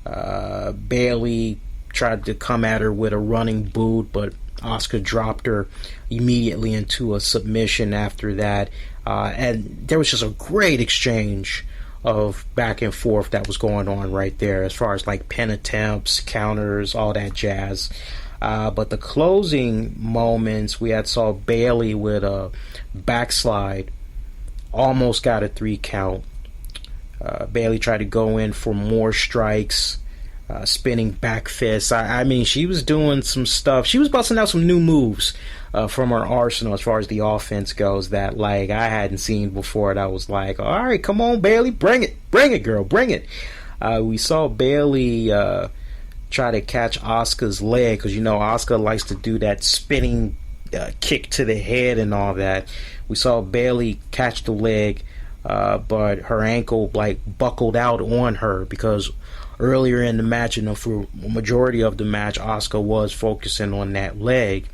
Bayley tried to come at her with a running boot, but Asuka dropped her immediately into a submission after that. And there was just a great exchange of back and forth that was going on right there, as far as like pin attempts, counters, all that jazz. But the closing moments, we saw Bayley with a backslide, almost got a 3 count. Bayley tried to go in for more strikes, spinning back fists. I mean, she was doing some stuff. She was busting out some new moves from her arsenal as far as the offense goes that like I hadn't seen before. That was like, all right, come on, Bayley, bring it, girl, bring it. We saw Bayley try to catch Asuka's leg, because Asuka likes to do that spinning kick to the head and all that. We saw Bayley catch the leg, but her ankle buckled out on her, because earlier in the match, for a majority of the match, Asuka was focusing on that leg.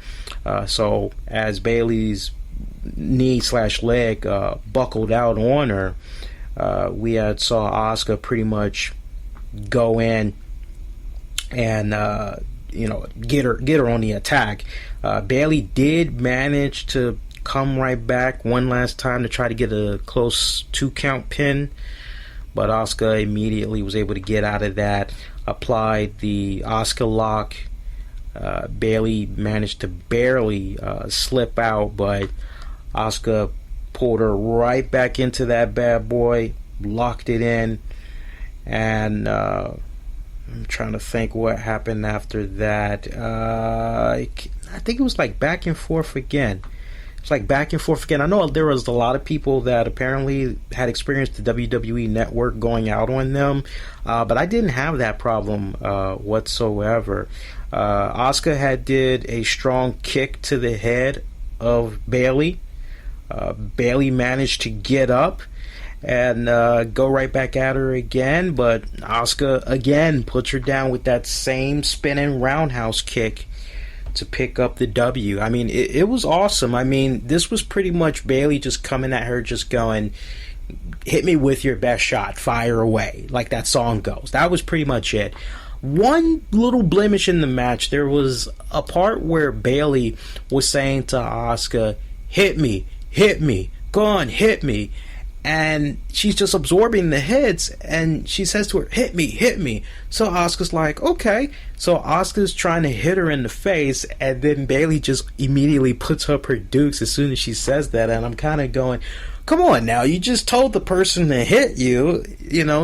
So as Bayley's knee/leg buckled out on her, we saw Asuka pretty much go in and get her on the attack. Bayley did manage to come right back one last time to try to get a close 2 count pin, but Asuka immediately was able to get out of that, applied the Asuka lock. Bayley managed to barely slip out, but Asuka pulled her right back into that bad boy, locked it in, and I'm trying to think what happened after that. I think it was back and forth again. It's like back and forth again. I know there was a lot of people that apparently had experienced the WWE Network going out on them, but I didn't have that problem whatsoever. Asuka had did a strong kick to the head of Bayley. Bayley managed to get up and go right back at her again, but Asuka again puts her down with that same spinning roundhouse kick to pick up the W. I mean, it was awesome. I mean, this was pretty much Bayley just coming at her, just going, hit me with your best shot, fire away, like that song goes. That was pretty much it. One little blemish in the match, there was a part where Bayley was saying to Asuka, hit me, go on, hit me. And she's just absorbing the hits, and she says to her, hit me. So Asuka's like, okay. So Asuka's trying to hit her in the face, and then Bayley just immediately puts up her dukes as soon as she says that. And I'm kind of going, come on now, you just told the person to hit you,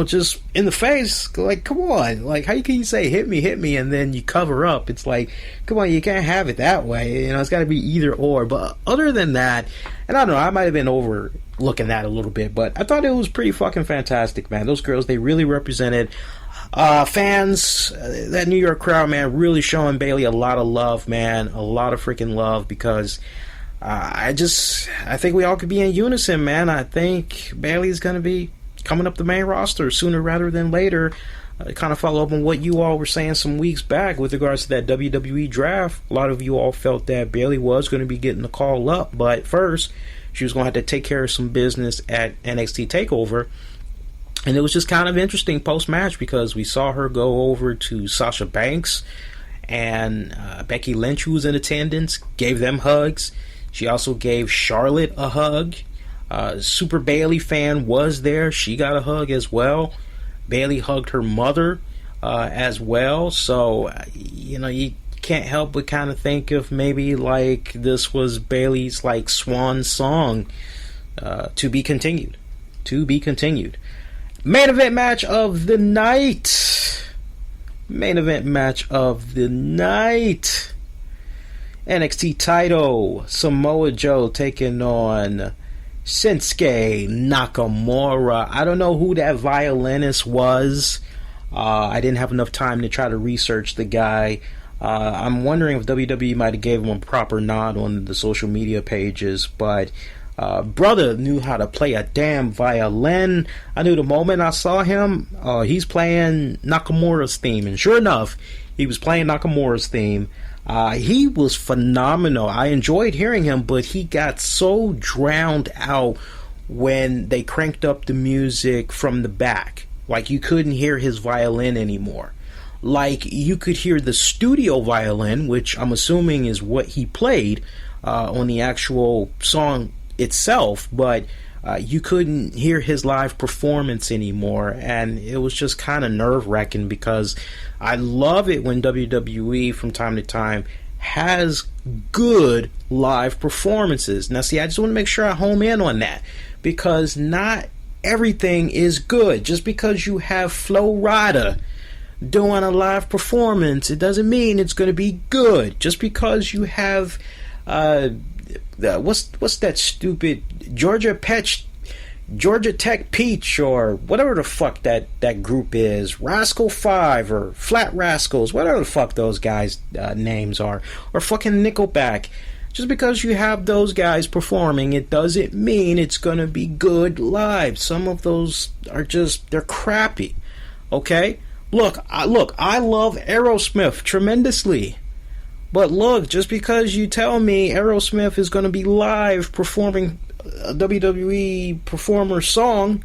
just in the face. Like, come on. Like, how can you say hit me, and then you cover up? It's like, come on, you can't have it that way. It's got to be either or. But other than that, and I don't know, I might have been overlooking that a little bit, but I thought it was pretty fucking fantastic, man. Those girls, they really represented fans, that New York crowd, man, really showing Bayley a lot of love, man. A lot of freaking love, because I think we all could be in unison, man. I think Bayley's going to be coming up the main roster sooner rather than later. Kind of follow up on what you all were saying some weeks back with regards to that WWE draft. A lot of you all felt that Bayley was going to be getting the call up, but first she was going to have to take care of some business at NXT TakeOver. And it was just kind of interesting post-match, because we saw her go over to Sasha Banks and Becky Lynch, who was in attendance, gave them hugs. She also gave Charlotte a hug. Super Bayley fan was there. She got a hug as well. Bayley hugged her mother as well. So, you can't help but kind of think of maybe like this was Bayley's like swan song, to be continued. Main event match of the night. NXT title, Samoa Joe taking on Shinsuke Nakamura. I don't know who that violinist was. I didn't have enough time to try to research the guy. I'm wondering if WWE might have gave him a proper nod on the social media pages, but brother knew how to play a damn violin. I knew the moment I saw him, he's playing Nakamura's theme, and sure enough, he was playing Nakamura's theme. He was phenomenal. I enjoyed hearing him, but he got so drowned out when they cranked up the music from the back. Like, you couldn't hear his violin anymore. Like, you could hear the studio violin, which I'm assuming is what he played on the actual song itself, but you couldn't hear his live performance anymore, and it was just kind of nerve-wracking, because I love it when WWE from time to time has good live performances. Now see, I just want to make sure I home in on that, because not everything is good. Just because you have Flo Rida doing a live performance, it doesn't mean it's going to be good. Just because you have what's that stupid Georgia Tech Peach, or whatever the fuck that group is, Rascal 5 or Flat Rascals, whatever the fuck those guys names are, or fucking Nickelback. Just because you have those guys performing, it doesn't mean it's gonna be good live. Some of those are just, they're crappy. Okay? Look, I love Aerosmith tremendously. But look, just because you tell me Aerosmith is going to be live performing a WWE performer song,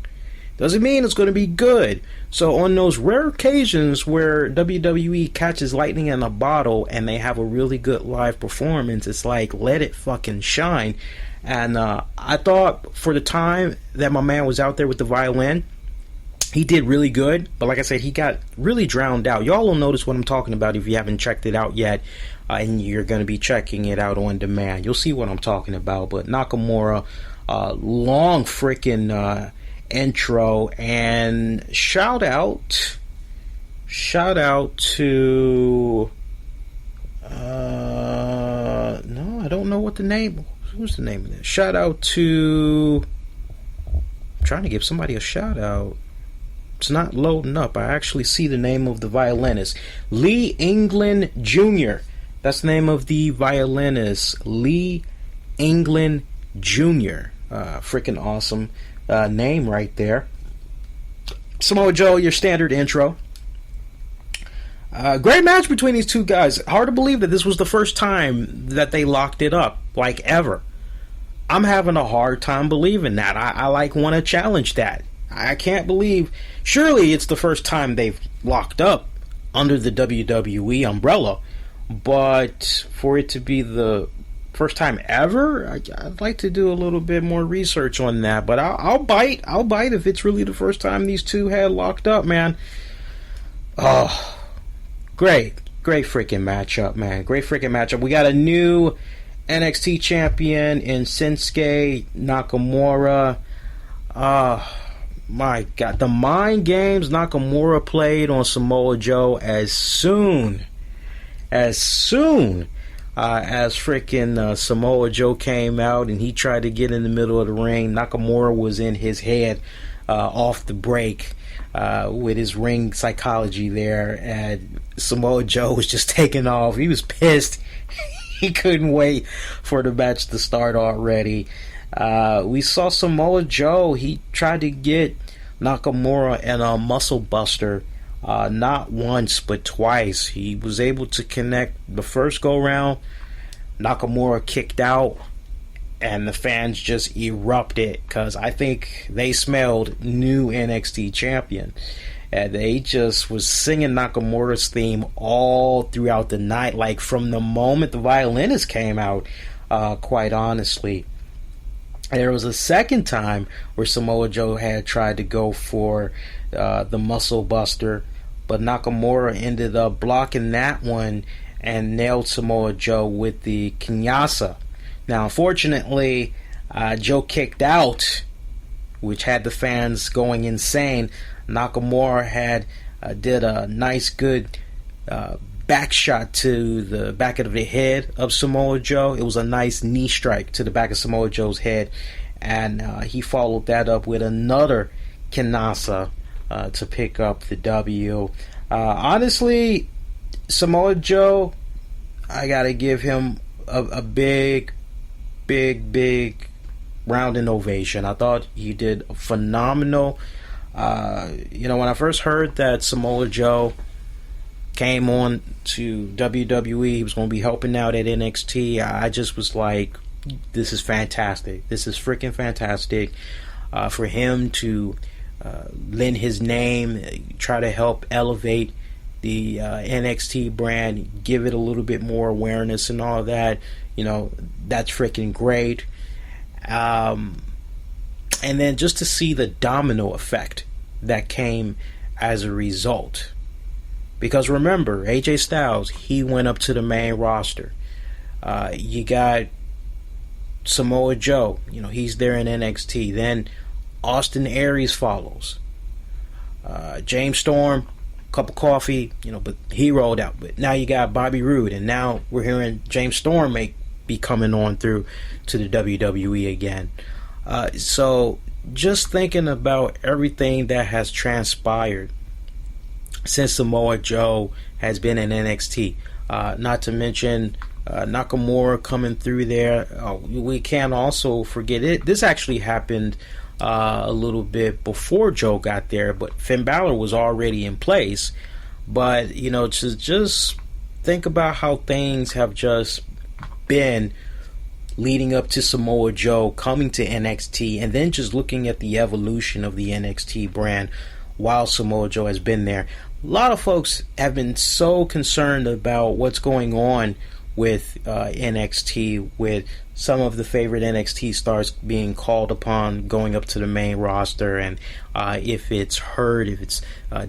doesn't mean it's going to be good. So on those rare occasions where WWE catches lightning in a bottle and they have a really good live performance, it's like, let it fucking shine. And I thought for the time that my man was out there with the violin, he did really good. But like I said, he got really drowned out. Y'all will notice what I'm talking about if you haven't checked it out yet. And you're going to be checking it out on demand. You'll see what I'm talking about. But Nakamura, long freaking intro. And shout out to... no, I don't know what the name... who's the name of this? Shout out to, I'm trying to give somebody a shout out. It's not loading up. I actually see the name of the violinist, Lee England Jr. That's the name of the violinist, Lee England Jr. Freaking awesome name right there. Samoa Joe, your standard intro. Great match between these two guys. Hard to believe that this was the first time that they locked it up, like ever. I'm having a hard time believing that. I like want to challenge that. I can't believe. Surely it's the first time they've locked up under the WWE umbrella, but for it to be the first time ever, I'd like to do a little bit more research on that. But I'll bite if it's really the first time these two had locked up, man. Oh. Great freaking matchup, man. Great freaking matchup. We got a new NXT champion in Shinsuke Nakamura. My God. The mind games Nakamura played on Samoa Joe as soon as freaking Samoa Joe came out and he tried to get in the middle of the ring. Nakamura was in his head off the break. With his ring psychology there, and Samoa Joe was just taking off. He was pissed. He couldn't wait for the match to start already. We saw Samoa Joe. He tried to get Nakamura in a muscle buster, not once but twice. He was able to connect the first go round. Nakamura kicked out, and the fans just erupted because I think they smelled new NXT champion. And they just was singing Nakamura's theme all throughout the night, like from the moment the violinist came out, quite honestly. And there was a second time where Samoa Joe had tried to go for the muscle buster, but Nakamura ended up blocking that one and nailed Samoa Joe with the Kinyasa. Now, unfortunately, Joe kicked out, which had the fans going insane. Nakamura did a nice, good back shot to the back of the head of Samoa Joe. It was a nice knee strike to the back of Samoa Joe's head, and he followed that up with another Kinasa to pick up the W. Honestly, Samoa Joe, I gotta give him a big rounding ovation. I thought he did phenomenal. When I first heard that Samoa Joe came on to WWE, he was going to be helping out at NXT, I just was like, this is fantastic. This is freaking fantastic. For him to lend his name, try to help elevate the NXT brand, give it a little bit more awareness and all that, that's freaking great. And then just to see the domino effect that came as a result. Because remember, AJ Styles, he went up to the main roster. You got Samoa Joe, he's there in NXT. Then Austin Aries follows. James Storm, cup of coffee, but he rolled out. But now you got Bobby Roode, and now we're hearing James Storm may be coming on through to the WWE again. So just thinking about everything that has transpired since Samoa Joe has been in NXT, not to mention Nakamura coming through there. We can't also forget it. This actually happened a little bit before Joe got there, but Finn Balor was already in place. But to just think about how things have just been leading up to Samoa Joe coming to NXT, and then just looking at the evolution of the NXT brand while Samoa Joe has been there. A lot of folks have been so concerned about what's going on with NXT, with some of the favorite NXT stars being called upon going up to the main roster, and if it's hurt, if it's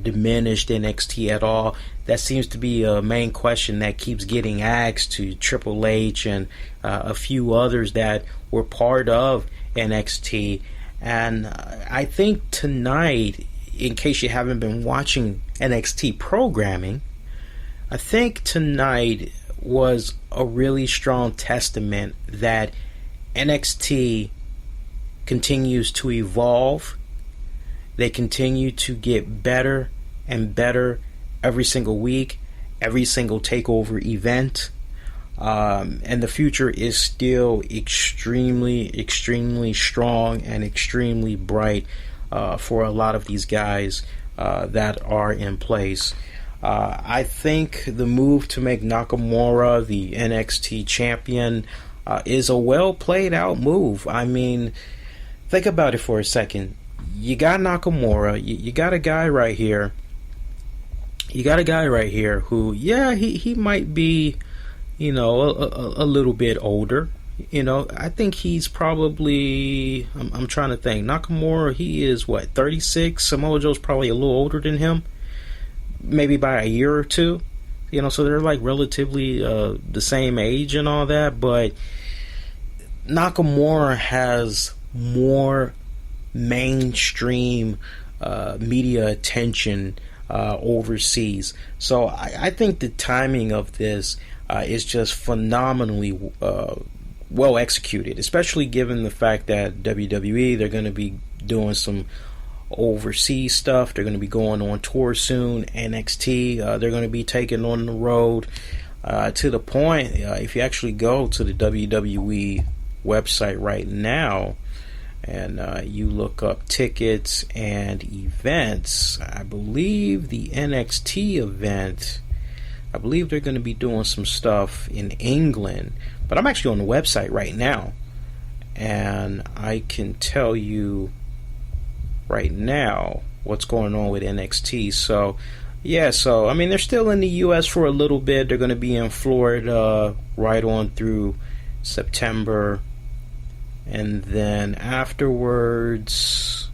diminished NXT at all. That seems to be a main question that keeps getting asked to Triple H and a few others that were part of NXT. And I think tonight, in case you haven't been watching NXT programming, I think tonight was a really strong testament that NXT continues to evolve. They continue to get better and better every single week, every single takeover event. And the future is still extremely strong and extremely bright for a lot of these guys that are in place. I think the move to make Nakamura the NXT champion is a well played out move. I mean, think about it for a second. You got Nakamura, you got a guy right here. You got a guy right here who, yeah, he might be, you know, a little bit older. You know, I think he's probably, I'm trying to think. Nakamura, he is what, 36? Samoa Joe's probably a little older than him, maybe by a year or two. You know, so they're like relatively the same age and all that. But Nakamura has more mainstream media attention overseas. So I think the timing of this is just phenomenally well executed, especially given the fact that WWE, they're going to be doing some overseas stuff. They're going to be going on tour soon. NXT, they're going to be taking on the road to the point, if you actually go to the WWE website right now and you look up tickets and events, I believe the NXT event, I believe they're going to be doing some stuff in England. But I'm actually on the website right now, and I can tell you right now what's going on with NXT. So, yeah, so, I mean, they're still in the U.S. for a little bit. They're going to be in Florida right on through September. And then afterwards,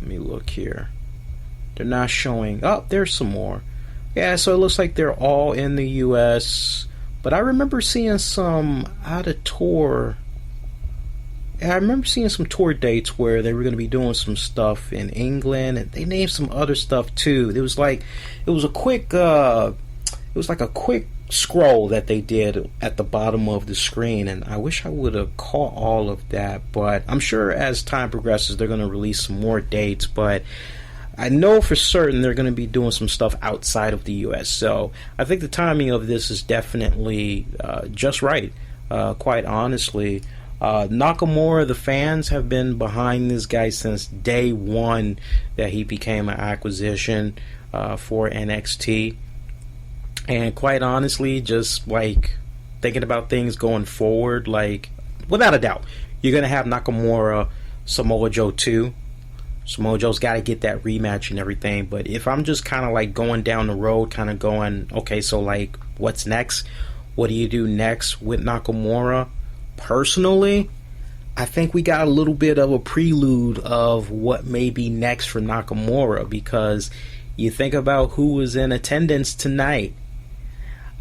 let me look here. They're not showing. Oh, there's some more. Yeah, so it looks like they're all in the U.S., but I remember seeing some out of tour. I remember seeing some tour dates where they were going to be doing some stuff in England, and they named some other stuff too. It was like a quick scroll that they did at the bottom of the screen, and I wish I would have caught all of that. But I'm sure as time progresses, they're going to release some more dates. But I know for certain they're going to be doing some stuff outside of the U.S. So I think the timing of this is definitely just right, quite honestly. Nakamura, the fans have been behind this guy since day one that he became an acquisition for NXT. And quite honestly, just like thinking about things going forward, like without a doubt, you're going to have Nakamura, Samoa Joe too. Samoa Joe's got to get that rematch and everything. But if I'm just kind of like going down the road, kind of going, okay, so like what's next? What do you do next with Nakamura? Personally, I think we got a little bit of a prelude of what may be next for Nakamura, because you think about who was in attendance tonight.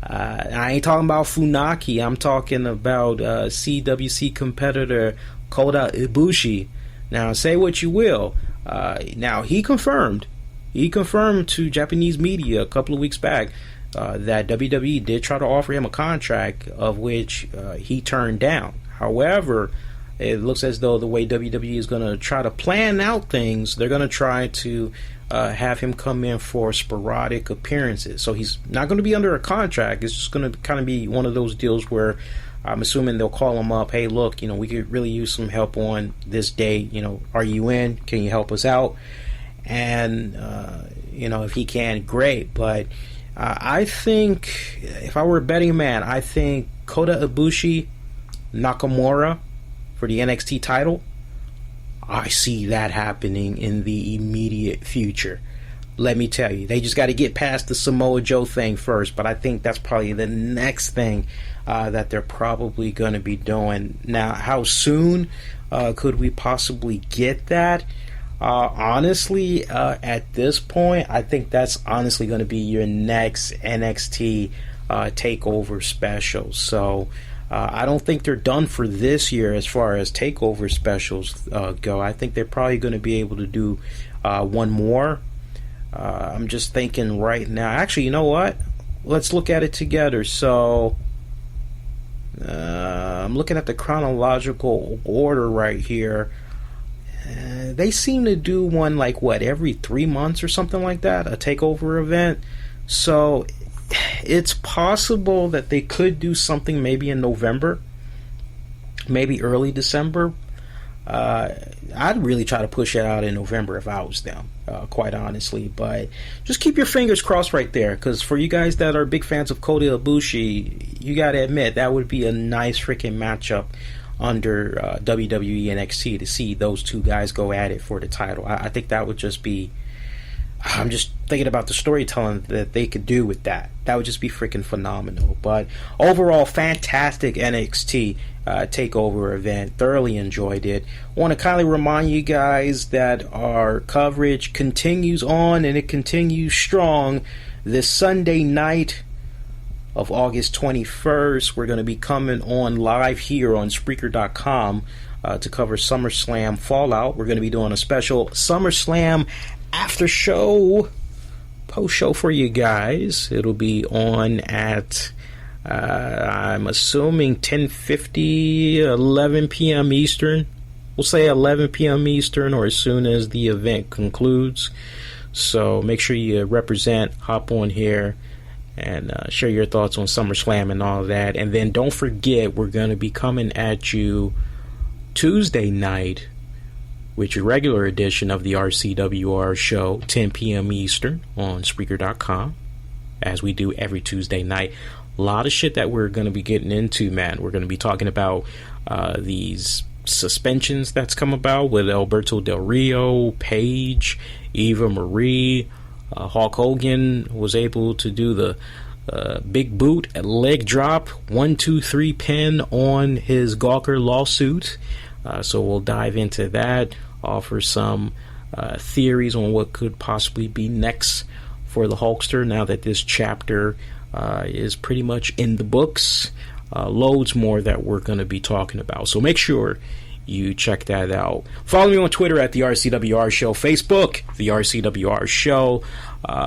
I ain't talking about Funaki. I'm talking about CWC competitor Kota Ibushi. Now, say what you will. Now, he confirmed to Japanese media a couple of weeks back that WWE did try to offer him a contract, of which he turned down. However, it looks as though the way WWE is going to try to plan out things, they're going to try to have him come in for sporadic appearances. So he's not going to be under a contract. It's just going to kind of be one of those deals where I'm assuming they'll call him up. Hey, look, we could really use some help on this day. Are you in? Can you help us out? And, if he can, great. But I think if I were a betting man, I think Kota Ibushi, Nakamura for the NXT title, I see that happening in the immediate future. Let me tell you, they just got to get past the Samoa Joe thing first, but I think that's probably the next thing that they're probably going to be doing. Now, how soon could we possibly get that? Honestly, at this point, I think that's honestly going to be your next NXT Takeover special. So I don't think they're done for this year as far as Takeover specials go. I think they're probably going to be able to do one more. I'm just thinking right now. Actually, you know what? Let's look at it together. So I'm looking at the chronological order right here. They seem to do one like every 3 months or something like that, a takeover event. So it's possible that they could do something maybe in November, maybe early December. I'd really try to push it out in November if I was them, quite honestly. But just keep your fingers crossed right there, because for you guys that are big fans of Kota Ibushi, you gotta admit that would be a nice freaking matchup under WWE NXT to see those two guys go at it for the title. I think that would just be... I'm just thinking about the storytelling that they could do with that. That would just be freaking phenomenal. But overall, fantastic NXT takeover event. Thoroughly enjoyed it. Want to kindly remind you guys that our coverage continues on, and it continues strong. This Sunday night of August 21st, we're going to be coming on live here on Spreaker.com to cover SummerSlam Fallout. We're going to be doing a special SummerSlam Aftershow post show for you guys. It'll be on at I'm assuming 10:50, 11 p.m. Eastern. We'll say 11 p.m. Eastern, or as soon as the event concludes. So make sure you represent, hop on here, and share your thoughts on SummerSlam and all of that. And then don't forget, we're going to be coming at you Tuesday night with your regular edition of the RCWR show, 10 p.m. Eastern on Spreaker.com, as we do every Tuesday night. A lot of shit that we're going to be getting into, man. We're going to be talking about these suspensions that's come about with Alberto Del Rio, Paige, Eva Marie. Hulk Hogan was able to do the big boot, a leg drop, 1-2-3 pin on his Gawker lawsuit. So we'll dive into that, offer some theories on what could possibly be next for the Hulkster now that this chapter is pretty much in the books. Loads more that we're going to be talking about. So make sure you check that out. Follow me on Twitter at the RCWR Show, Facebook, the RCWR Show.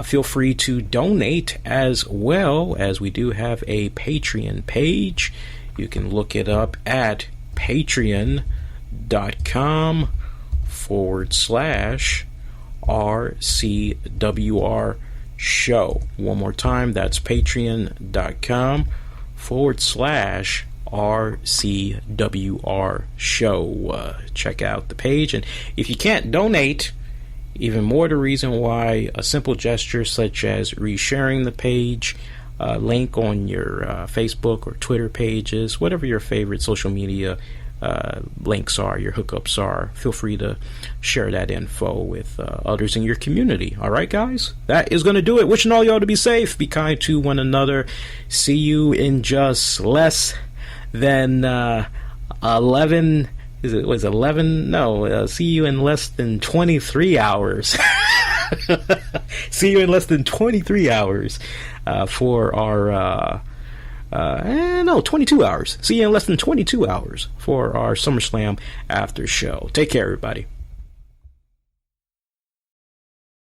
Feel free to donate as well, as we do have a Patreon page. You can look it up at patreon.com/RCWR Show. One more time, that's patreon.com/RCWR Show. Check out the page. And if you can't donate, even more the reason why a simple gesture such as resharing the page, link on your Facebook or Twitter pages, whatever your favorite social media links are, your hookups are, feel free to share that info with others in your community. All right, guys, that is going to do it. Wishing all y'all to be safe, be kind to one another. See you in just less than 11. Is it was 11? No, see you in less than 23 hours. See you in less than 23 hours for our 22 hours. See you in less than 22 hours for our SummerSlam after show. Take care, everybody.